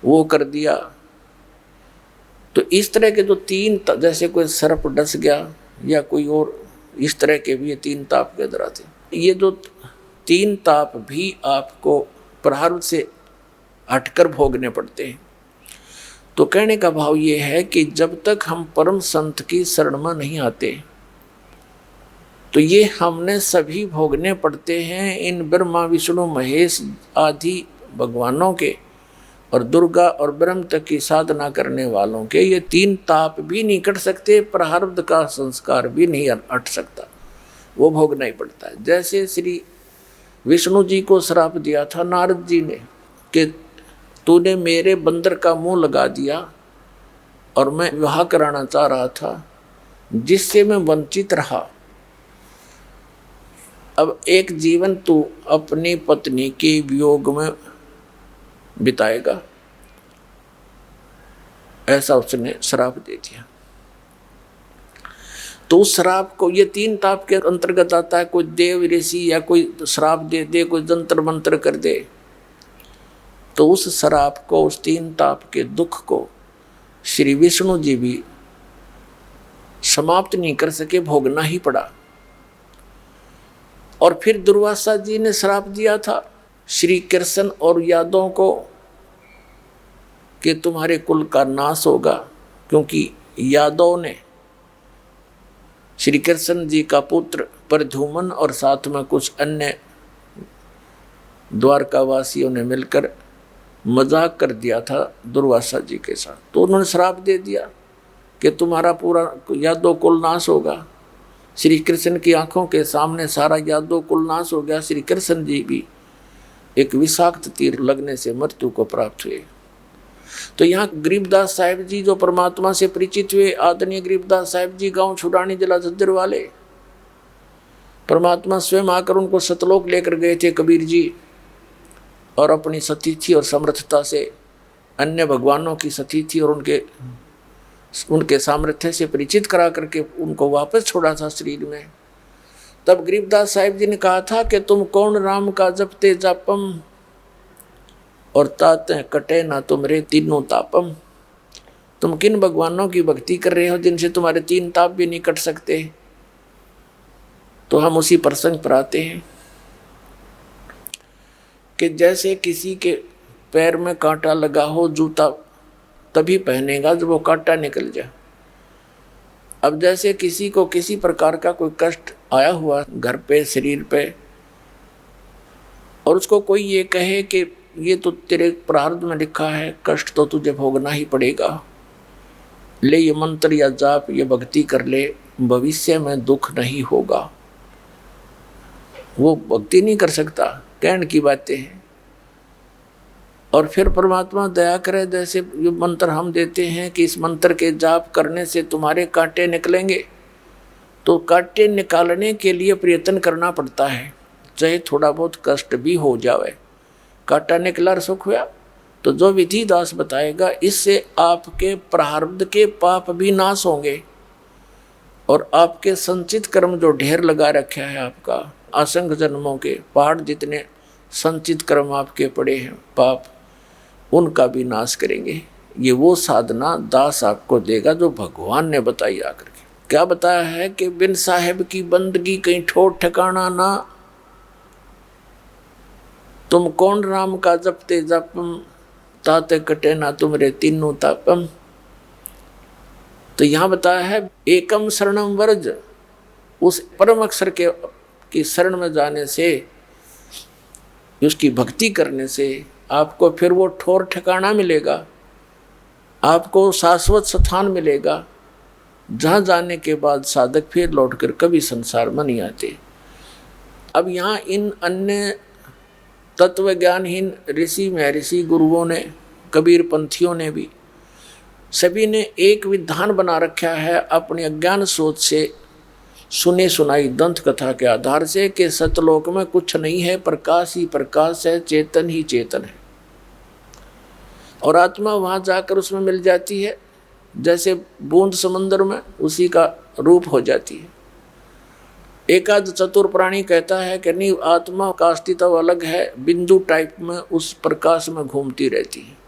S2: वो कर दिया। तो इस तरह के जो 3, जैसे कोई सर्प डस गया या कोई और, इस तरह के भी ये 3 ताप के अंदर आते हैं। ये जो 3 ताप भी आपको प्रारब्ध से हटकर भोगने पड़ते हैं। तो कहने का भाव ये है कि जब तक हम परम संत की शरण में नहीं आते, तो ये हमने सभी भोगने पड़ते हैं। इन ब्रह्मा विष्णु महेश आदि भगवानों के और दुर्गा और ब्रह्म तक की साधना करने वालों के ये 3 ताप भी नहीं कट सकते, प्रारब्ध का संस्कार भी नहीं हट सकता, वो भोगना ही पड़ता है। जैसे श्री विष्णु जी को श्राप दिया था नारद जी ने कि तूने मेरे बंदर का मुंह लगा दिया और मैं विवाह कराना चाह रहा था, जिससे मैं वंचित रहा। अब एक जीवन तू अपनी पत्नी के वियोग में बिताएगा, ऐसा उसने श्राप दे दिया। तो उस श्राप को, ये 3 ताप के अंतर्गत आता है। कोई देव ऋषि या कोई श्राप दे दे, कोई जंतर मंत्र कर दे, तो उस श्राप को, उस 3 ताप के दुख को श्री विष्णु जी भी समाप्त नहीं कर सके, भोगना ही पड़ा। और फिर दुर्वासा जी ने श्राप दिया था श्री कृष्ण और यादवों को कि तुम्हारे कुल का नाश होगा, क्योंकि यादव ने श्री कृष्ण जी का पुत्र प्रद्युम्न और साथ में कुछ अन्य द्वारकावासियों ने मिलकर मजाक कर दिया था दुर्वासा जी के साथ। तो उन्होंने श्राप दे दिया कि तुम्हारा पूरा यादव कुल नाश होगा। श्री कृष्ण की आंखों के सामने सारा यादव कुल नाश हो गया। श्री कृष्ण जी भी एक विषाक्त तीर लगने से मृत्यु को प्राप्त हुए। तो यहाँ गरीबदास साहिब जी जो परमात्मा से परिचित हुए, आदरणीय गरीबदास साहिब जी गांव छुड़ानी जिला झज्जर वाले, परमात्मा स्वयं आकर उनको सतलोक लेकर गए थे कबीर जी, और अपनी सतीथि और समर्थता से अन्य भगवानों की सतीथि और उनके सामर्थ्य से परिचित करा करके उनको वापस छोड़ा था शरीर में। तब गरीबदास साहिब जी ने कहा था कि तुम कौन राम का जपते जापम, और ताते कटे ना तुमरे तीनों तापम। तुम किन भगवानों की भक्ति कर रहे हो जिनसे तुम्हारे तीन ताप भी नहीं कट सकते। तो हम उसी प्रसंग पर आते हैं कि जैसे किसी के पैर में कांटा लगा हो, जूता तभी पहनेगा जब वो कांटा निकल जाए। अब जैसे किसी को किसी प्रकार का कोई कष्ट आया हुआ घर पे, शरीर पे, और उसको कोई ये कहे कि ये तो तेरे प्रारब्ध में लिखा है, कष्ट तो तुझे भोगना ही पड़ेगा, ले ये मंत्र या जाप ये भक्ति कर ले, भविष्य में दुख नहीं होगा। वो भक्ति नहीं कर सकता, कहने की बातें हैं। और फिर परमात्मा दया करे, जैसे ये मंत्र हम देते हैं कि इस मंत्र के जाप करने से तुम्हारे कांटे निकलेंगे, तो कांटे निकालने के लिए प्रयत्न करना पड़ता है, चाहे थोड़ा बहुत कष्ट भी हो जाए। कांटा निकला और सुख हुआ, तो जो विधि दास बताएगा इससे आपके प्रारब्ध के पाप भी नाश होंगे, और आपके संचित कर्म जो ढेर लगा रखा है आपका, असंख्य जन्मों के पहाड़ जितने संचित कर्म आपके पड़े हैं पाप, उनका भी नाश करेंगे। ये वो साधना दास आपको देगा जो भगवान ने बताई आकर के। क्या बताया है कि बिन साहेब की बंदगी कहीं ठोर ठिकाना ना, तुम कौन राम का जपते जपम, ताते कटे ना तुमरे तीनों तापम। तो यहाँ बताया है एकम शरणम वर्ज, उस परम अक्षर की शरण में जाने से, उसकी भक्ति करने से आपको फिर वो ठोर ठिकाना मिलेगा, आपको शाश्वत स्थान मिलेगा, जहाँ जाने के बाद साधक फिर लौटकर कभी संसार में नहीं आते। अब यहाँ इन अन्य तत्व ज्ञानहीन ऋषि महर्षि गुरुओं ने, कबीर पंथियों ने भी, सभी ने एक विधान बना रखा है अपनी अज्ञान सोच से सुने सुनाई दंत कथा के आधार से कि सतलोक में कुछ नहीं है, प्रकाश ही प्रकाश है, चेतन ही चेतन है, और आत्मा वहाँ जाकर उसमें मिल जाती है, जैसे बूंद समुद्र में उसी का रूप हो जाती है। एकाद चतुर प्राणी कहता है कि नहीं, आत्मा का अस्तित्व अलग है, बिंदु टाइप में उस प्रकाश में घूमती रहती है।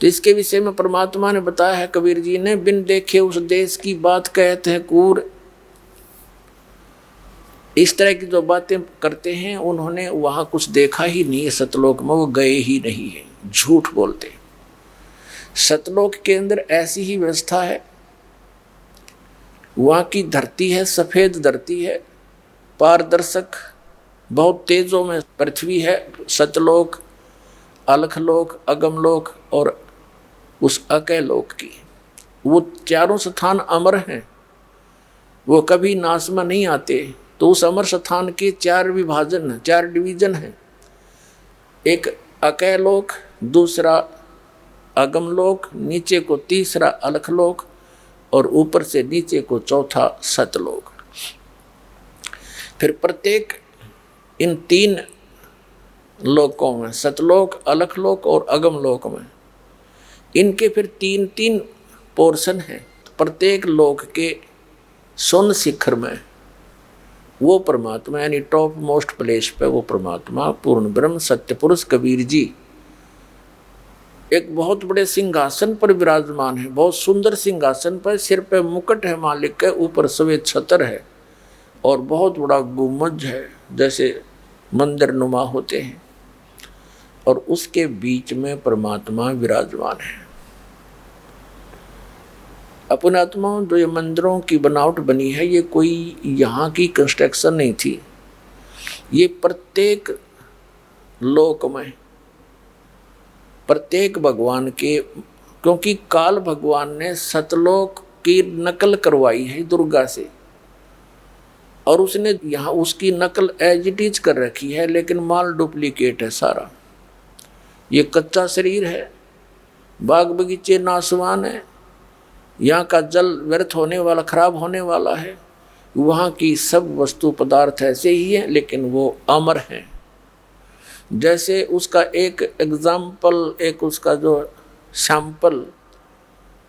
S2: तो इसके विषय में परमात्मा ने बताया है, कबीर जी ने, बिन देखे उस देश की बात कहते हैं कूर। इस तरह की जो बातें करते हैं उन्होंने वहां कुछ देखा ही नहीं है, सतलोक में वो गए ही नहीं है, झूठ बोलते। सतलोक के अंदर ऐसी ही व्यवस्था है, वहाँ की धरती है, सफेद धरती है, पारदर्शक, बहुत तेजों में पृथ्वी है। सतलोक, अलखलोक, अगमलोक और उस अकय लोक की, वो चारों स्थान अमर हैं, वो कभी नाश में नहीं आते। तो उस अमर स्थान के चार विभाजन, चार डिवीजन हैं, एक अकय लोक, दूसरा अगमलोक, नीचे को तीसरा अलखलोक, और ऊपर से नीचे को चौथा सतलोक। फिर प्रत्येक इन तीन लोकों में, सतलोक, अलखलोक और अगमलोक में, इनके फिर तीन तीन पोर्शन हैं। प्रत्येक लोक के सुन शिखर में वो परमात्मा, यानी टॉप मोस्ट प्लेस पे वो परमात्मा पूर्ण ब्रह्म सत्य पुरुष कबीर जी एक बहुत बड़े सिंहासन पर विराजमान है, बहुत सुंदर सिंहासन पर, सिर पे मुकुट है मालिक के, ऊपर सफेद छतर है और बहुत बड़ा गुम्बद है जैसे मंदिर नुमा होते हैं, और उसके बीच में परमात्मा विराजमान है। अपने आत्मा जो ये मंदिरों की बनावट बनी है, ये कोई यहाँ की कंस्ट्रक्शन नहीं थी, ये प्रत्येक लोक में प्रत्येक भगवान के क्योंकि काल भगवान ने सतलोक की नकल करवाई है दुर्गा से, और उसने यहाँ उसकी नकल एज इट इज कर रखी है, लेकिन माल डुप्लीकेट है सारा। ये कच्चा शरीर है, बाग बगीचे नासवान है, यहाँ का जल व्यर्थ होने वाला, खराब होने वाला है। वहाँ की सब वस्तु पदार्थ ऐसे ही हैं, लेकिन वो अमर हैं। जैसे उसका एक एग्जाम्पल, एक उसका जो सैंपल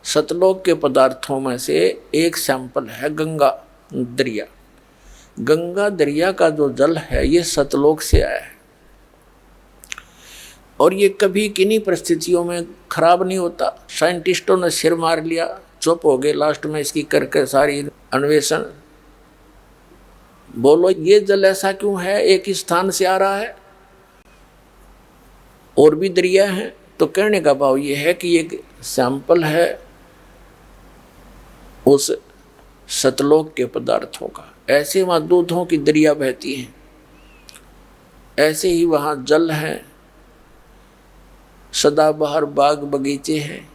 S2: सतलोक के पदार्थों में से एक सैंपल है गंगा दरिया। गंगा दरिया का जो जल है ये सतलोक से आया है, और ये कभी किन्हीं परिस्थितियों में खराब नहीं होता। साइंटिस्टों ने सिर मार लिया, चुप हो गए, लास्ट में इसकी करके सारी अन्वेषण। बोलो ये जल ऐसा क्यों है, एक ही स्थान से आ रहा है, और भी दरिया हैं? तो कहने का भाव ये है कि एक सैंपल है उस सतलोक के पदार्थों का। ऐसे वहाँ दूधों की दरिया बहती हैं, ऐसे ही वहाँ जल है, सदाबहार बाग बगीचे हैं,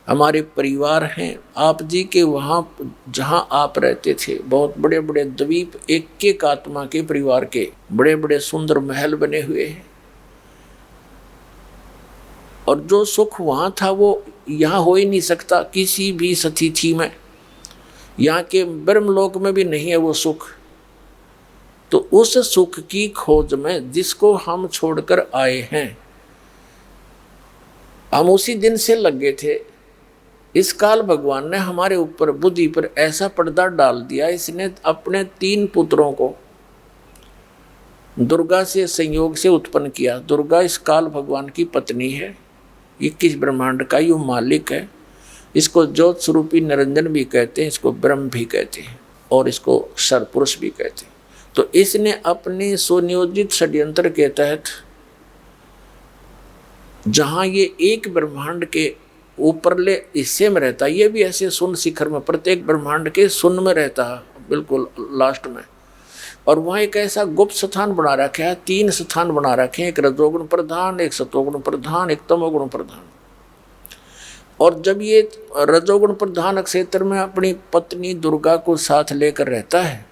S2: हमारे परिवार हैं। आप जी के वहाँ जहाँ आप रहते थे बहुत बड़े बड़े द्वीप, एक एक आत्मा के परिवार के बड़े बड़े सुंदर महल बने हुए हैं, और जो सुख वहाँ था वो यहाँ हो ही नहीं सकता किसी भी स्थिति में। यहाँ के ब्रह्मलोक में भी नहीं है वो सुख। तो उस सुख की खोज में जिसको हम छोड़कर आए हैं, हम उसी दिन से लगे थे। इस काल भगवान ने हमारे ऊपर बुद्धि पर ऐसा पर्दा डाल दिया, इसने अपने 3 पुत्रों को दुर्गा से संयोग से उत्पन्न किया। दुर्गा इस काल भगवान की पत्नी है, 21 ब्रह्मांड का यो मालिक है। इसको ज्योत स्वरूपी निरंजन भी कहते हैं, इसको ब्रह्म भी कहते हैं, और इसको सरपुरुष भी कहते हैं। तो इसने अपने सुनियोजित षड्यंत्र के तहत, जहाँ ये एक ब्रह्मांड के ऊपरले हिस्से में रहता, ये भी ऐसे शून्य शिखर में, प्रत्येक ब्रह्मांड के शून्य में रहता है बिल्कुल लास्ट में, और वहाँ एक ऐसा गुप्त स्थान बना रखा है, 3 स्थान बना रखे हैं, एक रजोगुण प्रधान, एक सतोगुण प्रधान, एक तमोगुण प्रधान। और जब ये रजोगुण प्रधान क्षेत्र में अपनी पत्नी दुर्गा को साथ लेकर रहता है,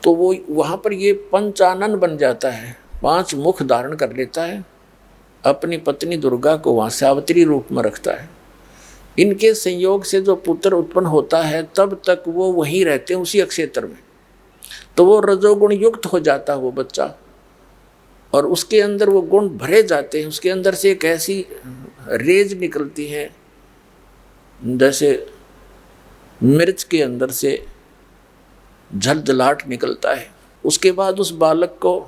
S2: तो वो वहाँ पर ये पंचानन बन जाता है, 5 मुख धारण कर लेता है, अपनी पत्नी दुर्गा को वहाँ सावित्री रूप में रखता है। इनके संयोग से जो पुत्र उत्पन्न होता है तब तक वो वहीं रहते हैं उसी क्षेत्र में, तो वो रजोगुण युक्त हो जाता है वो बच्चा, और उसके अंदर वो गुण भरे जाते हैं। उसके अंदर से एक ऐसी रेज निकलती है जैसे मिर्च के अंदर से झलझलाहट निकलता है। उसके बाद उस बालक को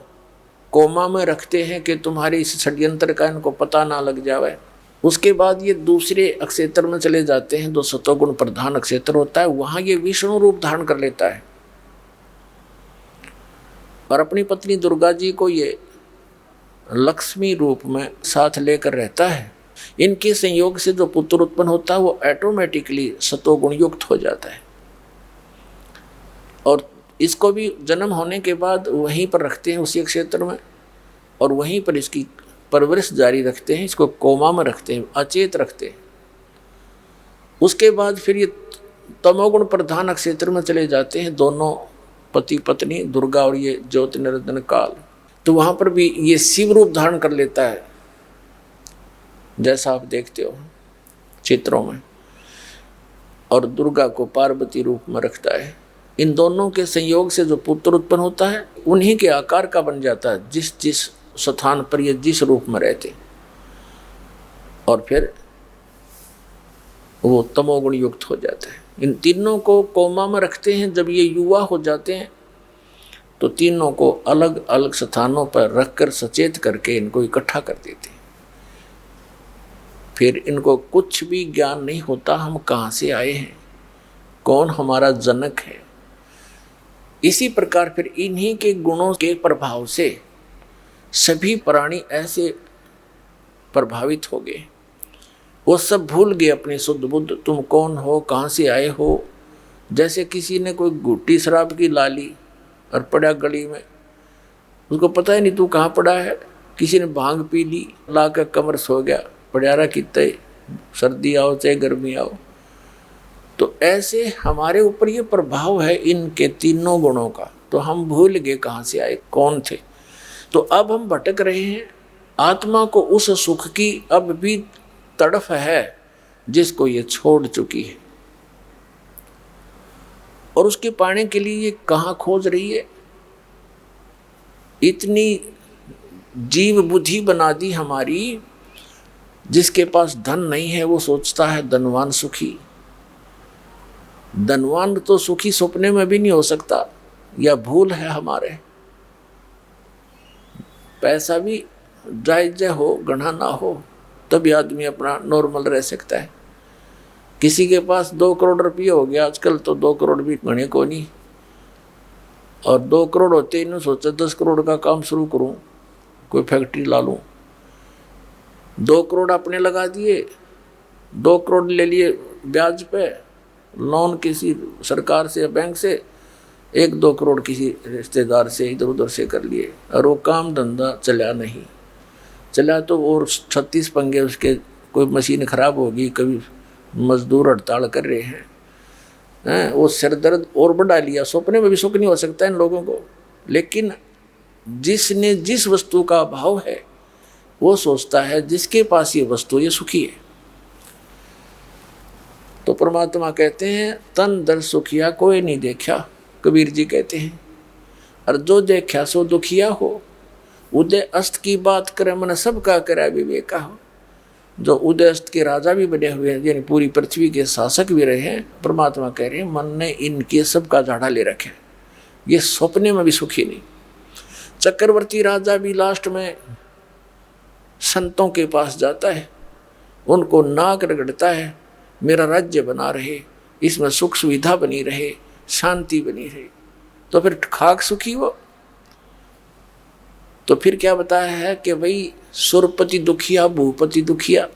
S2: कोमा में रखते हैं कि तुम्हारे इस षड्यंत्र का इनको पता ना लग जाए। उसके बाद ये दूसरे क्षेत्र में चले जाते हैं, जो सतोगुण प्रधान क्षेत्र होता है, वहाँ ये विष्णु रूप धारण कर लेता है, और अपनी पत्नी दुर्गा जी को ये लक्ष्मी रूप में साथ लेकर रहता है। इनके संयोग से जो पुत्र उत्पन्न होता है वो ऑटोमेटिकली सतोगुण युक्त हो जाता है, और इसको भी जन्म होने के बाद वहीं पर रखते हैं उसी क्षेत्र में, और वहीं पर इसकी परवरिश जारी रखते हैं, इसको कोमा में रखते हैं, अचेत रखते हैं। उसके बाद फिर ये तमोगुण प्रधान क्षेत्र में चले जाते हैं दोनों पति पत्नी दुर्गा और ये ज्योति निरंजन काल। तो वहाँ पर भी ये शिव रूप धारण कर लेता है, जैसा आप देखते हो चित्रों में, और दुर्गा को पार्वती रूप में रखता है। इन दोनों के संयोग से जो पुत्र उत्पन्न होता है उन्हीं के आकार का बन जाता है, जिस जिस स्थान पर ये जिस रूप में रहते, और फिर वो तमोगुण युक्त हो जाता है। इन तीनों को कोमा में रखते हैं। जब ये युवा हो जाते हैं तो तीनों को अलग अलग स्थानों पर रखकर सचेत करके इनको इकट्ठा कर देते हैं। फिर इनको कुछ भी ज्ञान नहीं होता हम कहाँ से आए हैं, कौन हमारा जनक है। इसी प्रकार फिर इन्हीं के गुणों के प्रभाव से सभी प्राणी ऐसे प्रभावित हो गए, वो सब भूल गए अपनी शुद्ध बुद्ध, तुम कौन हो, कहाँ से आए हो। जैसे किसी ने कोई घुट्टी शराब की ला ली और पड़ा गली में, उसको पता ही नहीं तू कहाँ पड़ा है, किसी ने भांग पी ली, ला कर कमर सो गया, पड़ियारा कितने सर्दी आओ चाहे गर्मी आओ। तो ऐसे हमारे ऊपर ये प्रभाव है इनके तीनों गुणों का। तो हम भूल गए कहाँ से आए, कौन थे। तो अब हम भटक रहे हैं। आत्मा को उस सुख की अब भी तड़फ है जिसको ये छोड़ चुकी है, और उसके पाने के लिए ये कहाँ खोज रही है। इतनी जीव बुद्धि बना दी हमारी, जिसके पास धन नहीं है वो सोचता है धनवान सुखी। धनवान तो सुखी सपने में भी नहीं हो सकता, या भूल है हमारे। पैसा भी जायज हो, गढ़ा ना हो, तभी आदमी अपना नॉर्मल रह सकता है। किसी के पास 2 करोड़ रुपये हो गया आजकल, तो 2 करोड़ भी गणे को नहीं, और 2 करोड़ होते ही सोचा 10 करोड़ का काम शुरू करूं, कोई फैक्ट्री ला लूं। 2 करोड़ अपने लगा दिए, 2 करोड़ ले लिए ब्याज पे लोन किसी सरकार से या बैंक से, 1-2 करोड़ किसी रिश्तेदार से इधर उधर से कर लिए, और वो काम धंधा चला नहीं। चला तो और 36 पंगे उसके, कोई मशीन खराब होगी, कभी मजदूर हड़ताल कर रहे हैं, वो सिर दर्द और बढ़ा लिया। सपने में भी सुख नहीं हो सकता इन लोगों को। लेकिन जिसने जिस वस्तु का अभाव है वो सोचता है जिसके पास ये वस्तु ये सुखी है। तो परमात्मा कहते हैं तन दर सुखिया कोई नहीं देखा, कबीर जी कहते हैं, और जो देखा सो दुखिया हो। उदय अस्त की बात करे मन सबका करे विवेका हो। जो उदय अस्त के राजा भी बने हुए हैं, यानी पूरी पृथ्वी के शासक भी रहे हैं, परमात्मा कह रहे हैं मन ने इनके सबका झाड़ा ले रखे, ये सपने में भी सुखी नहीं। चक्रवर्ती राजा भी लास्ट में संतों के पास जाता है, उनको नाक रगड़ता है, मेरा राज्य बना रहे, इसमें सुख सुविधा बनी रहे, शांति बनी रहे। तो फिर खाक सुखी वो। तो फिर क्या बताया है कि भाई सुरपति दुखिया, भूपति दुखिया,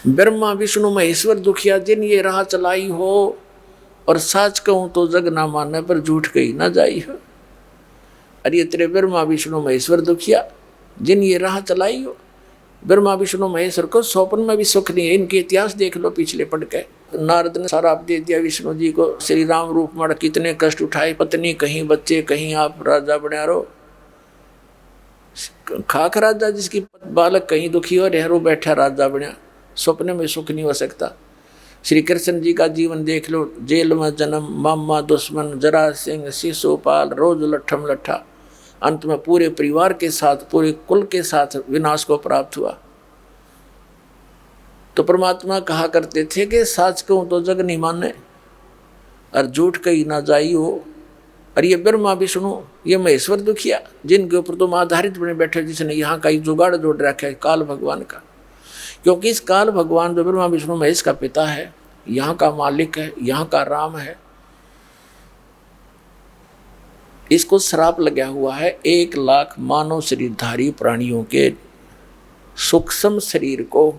S2: ब्रह्मा विष्णु महेश्वर दुखिया, जिन ये राह चलाई हो, और साच कहूं तो जग ना माने पर झूठ कही ना जाई हो। अरे ये तेरे ब्रह्मा विष्णु महेश्वर दुखिया, जिन ये राह चलाई हो। ब्रह्मा विष्णु महेश्वर को स्वप्न में भी सुख नहीं है। इनके इतिहास देख लो पिछले पढ़ के। नारद ने सारा दे दिया विष्णु जी को, श्री राम रूप में कितने कष्ट उठाए, पत्नी कहीं, बच्चे कहीं, आप राजा बना रहो। खाक राजा जिसकी बालक कहीं दुखी हो रहे, बैठा राजा बना, स्वप्न में सुख नहीं हो सकता। श्री कृष्ण जी का जीवन देख लो, जेल में जन्म, मामा दुश्मन, जरा सिंह, शिशुपाल, रोज लट्ठम लट्ठा, अंत में पूरे परिवार के साथ, पूरे कुल के साथ विनाश को प्राप्त हुआ। तो परमात्मा कहा करते थे कि साच कहूं तो जग नहीं माने, और झूठ कही ना जाई हो। और ये ब्रह्मा विष्णु, ये महेश्वर दुखिया, जिनके ऊपर तुम आधारित बने बैठे, जिसने यहाँ का जुगाड़ जोड़ रखा है काल भगवान का। क्योंकि इस काल भगवान जो ब्रह्मा विष्णु महेश का पिता है, यहाँ का मालिक है, यहाँ का राम है, इसको श्राप लगा हुआ है 1 लाख मानव शरीरधारी प्राणियों के सूक्ष्म शरीर को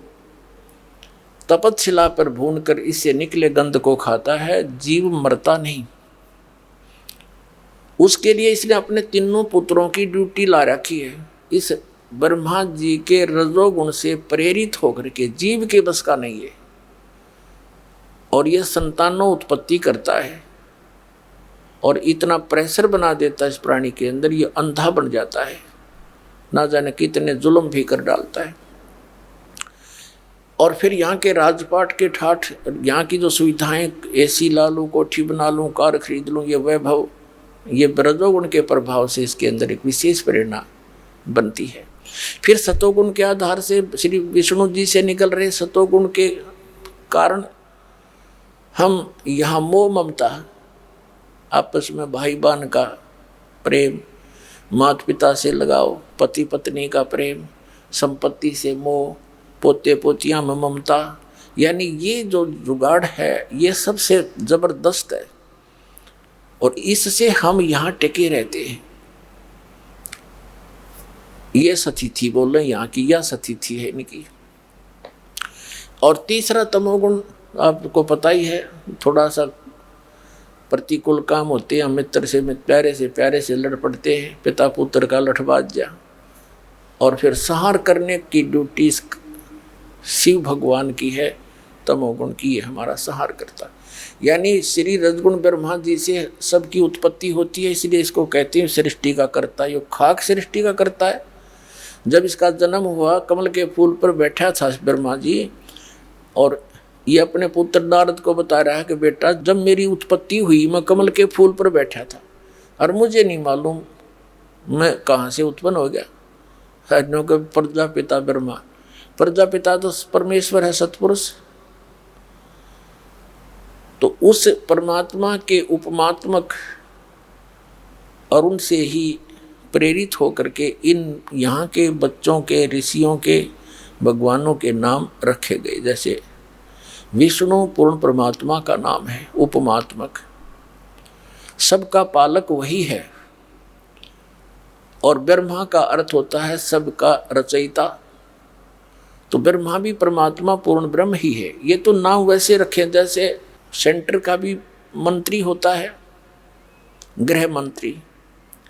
S2: तपतशिला पर भूनकर इससे निकले गंध को खाता है। जीव मरता नहीं। उसके लिए इसने अपने तीनों पुत्रों की ड्यूटी ला रखी है। इस ब्रह्मा जी के रजोगुण से प्रेरित होकर के, जीव के बस का नहीं है, और यह संतानों उत्पत्ति करता है, और इतना प्रेशर बना देता है इस प्राणी के अंदर, ये अंधा बन जाता है, ना जाने कितने जुल्म भी कर डालता है। और फिर यहाँ के राजपाट के ठाठ, यहाँ की जो सुविधाएं, एसी ला लूँ, कोठी बना लूँ, कार खरीद लूँ, ये वैभव, ये रजोगुण के प्रभाव से इसके अंदर एक विशेष प्रेरणा बनती है। फिर सतोगुण के आधार से श्री विष्णु जी से निकल रहे सतोगुण के कारण हम यहाँ मोह ममता, आपस में भाई बहन का प्रेम, माता पिता से लगाव, पति पत्नी का प्रेम, संपत्ति से मोह, पोते पोतियाँ में ममता, यानी ये जो जुगाड़ है ये सबसे जबरदस्त है, और इससे हम यहाँ टिके रहते हैं। ये सतिथि बोल रहे यहाँ की, यह सतिथि है इनकी। और तीसरा तमोगुण आपको पता ही है, थोड़ा सा प्रतिकूल काम होते हैं, मित्र से प्यारे से लड़ पड़ते हैं, पिता पुत्र का लठबाज जा, और फिर संहार करने की ड्यूटी शिव भगवान की है, तमोगुण की ये हमारा संहार करता। यानी श्री रजगुण ब्रह्मा जी से सबकी उत्पत्ति होती है, इसलिए इसको कहते हैं सृष्टि का कर्ता। ये खाक सृष्टि का करता है। जब इसका जन्म हुआ, कमल के फूल पर बैठा था ब्रह्मा जी, और ये अपने पुत्र नारद को बता रहा है कि बेटा, जब मेरी उत्पत्ति हुई मैं कमल के फूल पर बैठा था और मुझे नहीं मालूम मैं कहाँ से उत्पन्न हो गया। प्रजापिता ब्रह्मा, प्रजापिता तो परमेश्वर है, सतपुरुष। तो उस परमात्मा के उपमात्मक और उनसे ही प्रेरित होकर के इन यहाँ के बच्चों के, ऋषियों के, भगवानों के नाम रखे गए। जैसे विष्णु पूर्ण परमात्मा का नाम है उपमात्मक, सबका पालक वही है। और ब्रह्मा का अर्थ होता है सबका रचयिता। तो ब्रह्मा भी परमात्मा पूर्ण ब्रह्म ही है। ये तो नाम वैसे रखे जैसे सेंटर का भी मंत्री होता है, गृह मंत्री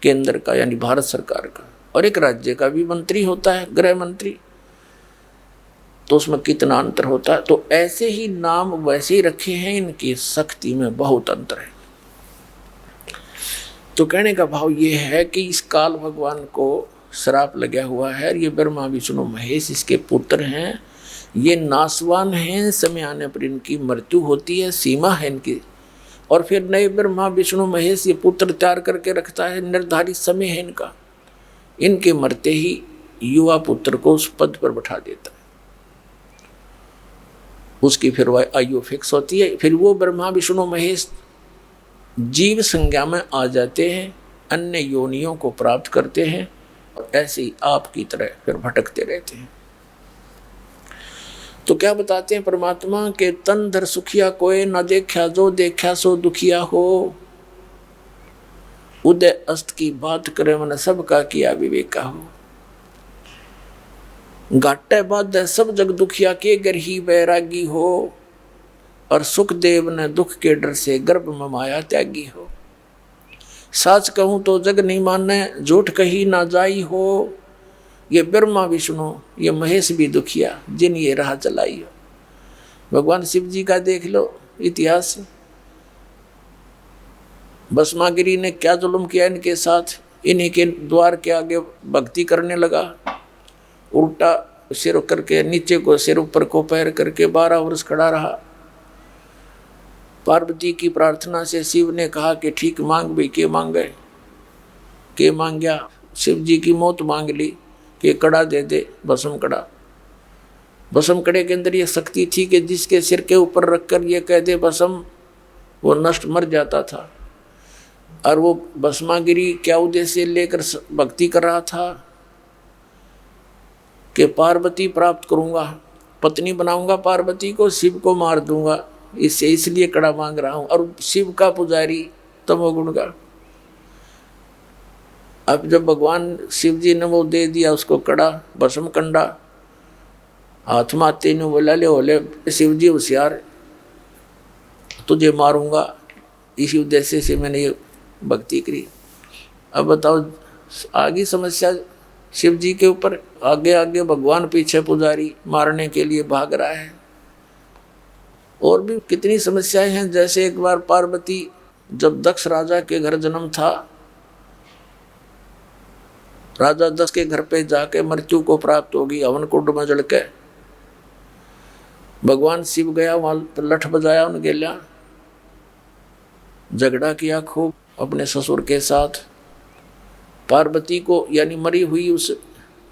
S2: केंद्र का यानी भारत सरकार का, और एक राज्य का भी मंत्री होता है गृह मंत्री। तो उसमें कितना अंतर होता है। तो ऐसे ही नाम वैसे ही रखे हैं, इनकी शक्ति में बहुत अंतर है। तो कहने का भाव ये है कि इस काल भगवान को श्राप लगा हुआ है। ये ब्रह्मा विष्णु महेश इसके पुत्र हैं। ये नासवान हैं, समय आने पर इनकी मृत्यु होती है, सीमा है इनकी। और फिर नए ब्रह्मा विष्णु महेश ये पुत्र तैयार करके रखता है, निर्धारित समय है इनका। इनके मरते ही युवा पुत्र को उस पद पर बैठा देता है, उसकी फिर वह आयु फिक्स होती है। फिर वो ब्रह्मा विष्णु महेश जीव संज्ञा में आ जाते हैं, अन्य योनियों को प्राप्त करते हैं, और ऐसे ही आपकी तरह फिर भटकते रहते हैं। तो क्या बताते हैं परमात्मा के तन धर सुखिया कोई न देखा, जो देखा सो दुखिया हो। उदय अस्त की बात करे मन सबका किया विवेका हो। घाटे बाद सब जग दुखिया के घर ही बैरागी हो। और सुखदेव ने दुख के डर से गर्भ में माया त्यागी हो। सच कहूं तो जग नहीं माने, झूठ कही ना जाई हो। ये ब्रह्मा विष्णु ये महेश भी दुखिया, जिन ये राह चलाई हो। भगवान शिव जी का देख लो इतिहास। भस्मागिरी ने क्या जुल्म किया इनके साथ। इन्हीं के द्वार के आगे भक्ति करने लगा, उल्टा सिर करके नीचे को सिर ऊपर को पैर करके 12 वर्ष खड़ा रहा। पार्वती की प्रार्थना से शिव ने कहा कि ठीक मांग भी, के मांगे, के मांग गया। शिव जी की मौत मांग ली कि कड़ा दे दे, भस्म कड़ा। भस्म कड़े के अंदर ये शक्ति थी कि जिसके सिर के ऊपर रखकर ये कह दे भस्म, वो नष्ट मर जाता था। और वो भस्मागिरी क्या उद्देश्य लेकर भक्ति कर रहा था कि पार्वती प्राप्त करूंगा, पत्नी बनाऊंगा पार्वती को, शिव को मार दूंगा, इससे इसलिए कड़ा मांग रहा हूं। और शिव का पुजारी तमोगुण का। अब जब भगवान शिव जी ने वो दे दिया उसको कड़ा, भस्म कंडा, हाथ माते ने बोला ले बोले शिव जी होशियार, तुझे मारूंगा, इसी उद्देश्य से मैंने ये भक्ति करी। अब बताओ आगे समस्या शिव जी के ऊपर, आगे आगे भगवान, पीछे पुजारी मारने के लिए भाग रहा है। और भी कितनी समस्याएं हैं। जैसे एक बार पार्वती जब दक्ष राजा के घर जन्म था, राजा दक्ष के घर पे जाके मृत्यु को प्राप्त होगी हवन कुंड में जल के। भगवान शिव गया वहां, लठ बजाया उन गेल्या, झगड़ा किया खूब अपने ससुर के साथ। पार्वती को यानी मरी हुई उस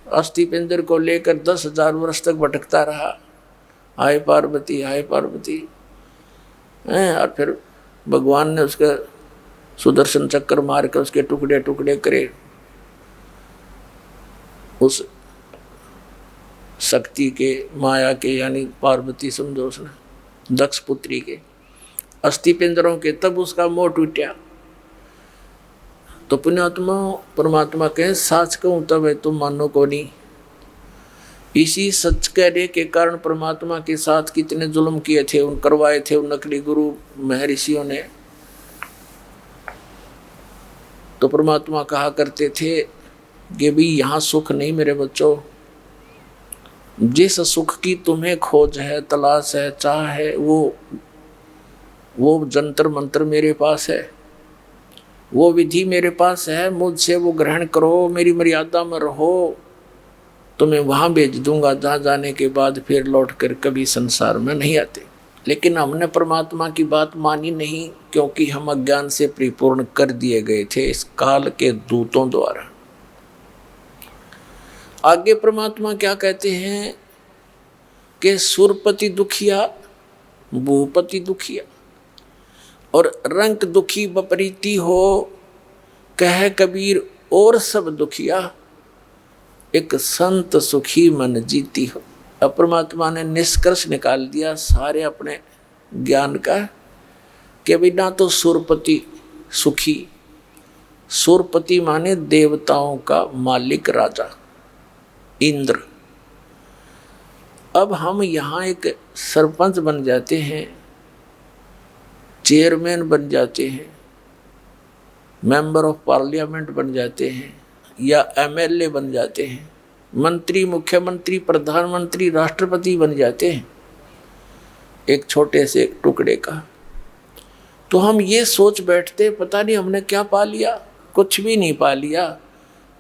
S2: अस्थि पिंजर को लेकर 10,000 वर्ष तक भटकता रहा, हाय पार्वती हाय पार्वती। और फिर भगवान ने उसका सुदर्शन चक्कर मार कर उसके टुकड़े टुकड़े करे। उस शक्ति के, माया के, यानी पार्वती समझो उसने, दक्ष पुत्री के अस्थि पिंजरों के, तब उसका मोह टूटा। तो पुण्यात्मा परमात्मा कहे साच कहूं तब है तुम मानो को नहीं। इसी सच कहने के कारण परमात्मा के साथ कितने जुल्म किए थे, उन करवाए थे उन नकली गुरु महर्षियों ने। तो परमात्मा कहा करते थे कि भी यहाँ सुख नहीं मेरे बच्चों, जिस सुख की तुम्हें खोज है, तलाश है, चाह है, वो जंतर मंत्र मेरे पास है, वो विधि मेरे पास है, मुझसे वो ग्रहण करो, मेरी मर्यादा में रहो, तुम्हें वहाँ भेज दूंगा जहाँ जाने के बाद फिर लौट कर कभी संसार में नहीं आते। लेकिन हमने परमात्मा की बात मानी नहीं, क्योंकि हम अज्ञान से परिपूर्ण कर दिए गए थे इस काल के दूतों द्वारा। आगे परमात्मा क्या कहते हैं कि सुरपति दुखिया, भूपति दुखिया, और रंक दुखी बपरीती हो, कह कबीर और सब दुखिया, एक संत सुखी मन जीती हो। अब परमात्मा ने निष्कर्ष निकाल दिया सारे अपने ज्ञान का कि बिना तो सुरपति सुखी, सुरपति माने देवताओं का मालिक राजा इंद्र। अब हम यहाँ एक सरपंच बन जाते हैं, चेयरमैन बन जाते हैं, मेंबर ऑफ पार्लियामेंट बन जाते हैं, या एमएलए बन जाते हैं, मंत्री, मुख्यमंत्री, प्रधानमंत्री, राष्ट्रपति बन जाते हैं एक छोटे से टुकड़े का, तो हम ये सोच बैठते पता नहीं हमने क्या पा लिया। कुछ भी नहीं पा लिया।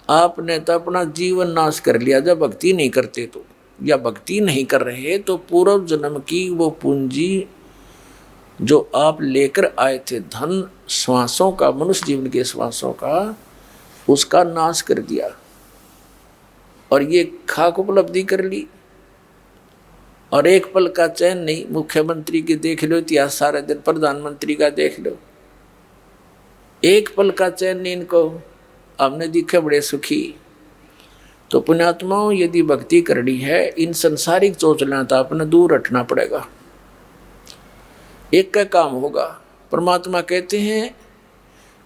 S2: आपने तो अपना जीवन नाश कर लिया जब भक्ति नहीं करते तो, या भक्ति नहीं कर रहे तो पूर्व जन्म की वो पूंजी जो आप लेकर आए थे, धन श्वासों का, मनुष्य जीवन के श्वासों का, उसका नाश कर दिया और ये खाक उपलब्धि कर ली। और एक पल का चैन नहीं। मुख्यमंत्री के देख लो इतिहास सारे दिन, प्रधानमंत्री का देख लो, एक पल का चैन नहीं इनको। हमने दिखे बड़े सुखी। तो पुण्यात्माओं, यदि भक्ति करनी है, इन संसारिक चोचला तो अपने दूर रखना पड़ेगा। एक का काम होगा। परमात्मा कहते हैं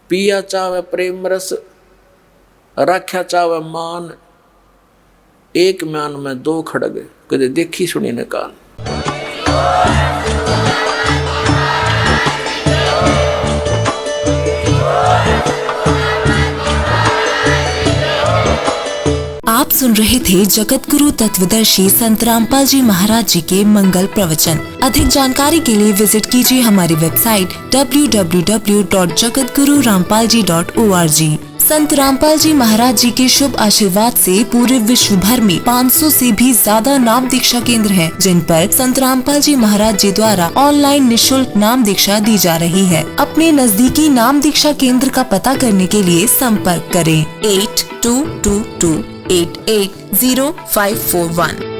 S2: पिया चावे प्रेम रस, राख्या चावे मान, एक म्यान में दो खड़ग, कदे देखी सुनी न कान।
S3: आप सुन रहे थे जगत गुरु तत्वदर्शी संत रामपाल जी महाराज जी के मंगल प्रवचन। अधिक जानकारी के लिए विजिट कीजिए हमारी वेबसाइट www.jagatgururampalji.org। संत रामपाल जी महाराज जी के शुभ आशीर्वाद से पूरे विश्व भर में 500 से भी ज्यादा नाम दीक्षा केंद्र हैं, जिन पर संत रामपाल जी महाराज जी द्वारा ऑनलाइन निशुल्क नाम दीक्षा दी जा रही है। अपने नजदीकी नाम दीक्षा केंद्र का पता करने के लिए संपर्क करें 8222880541।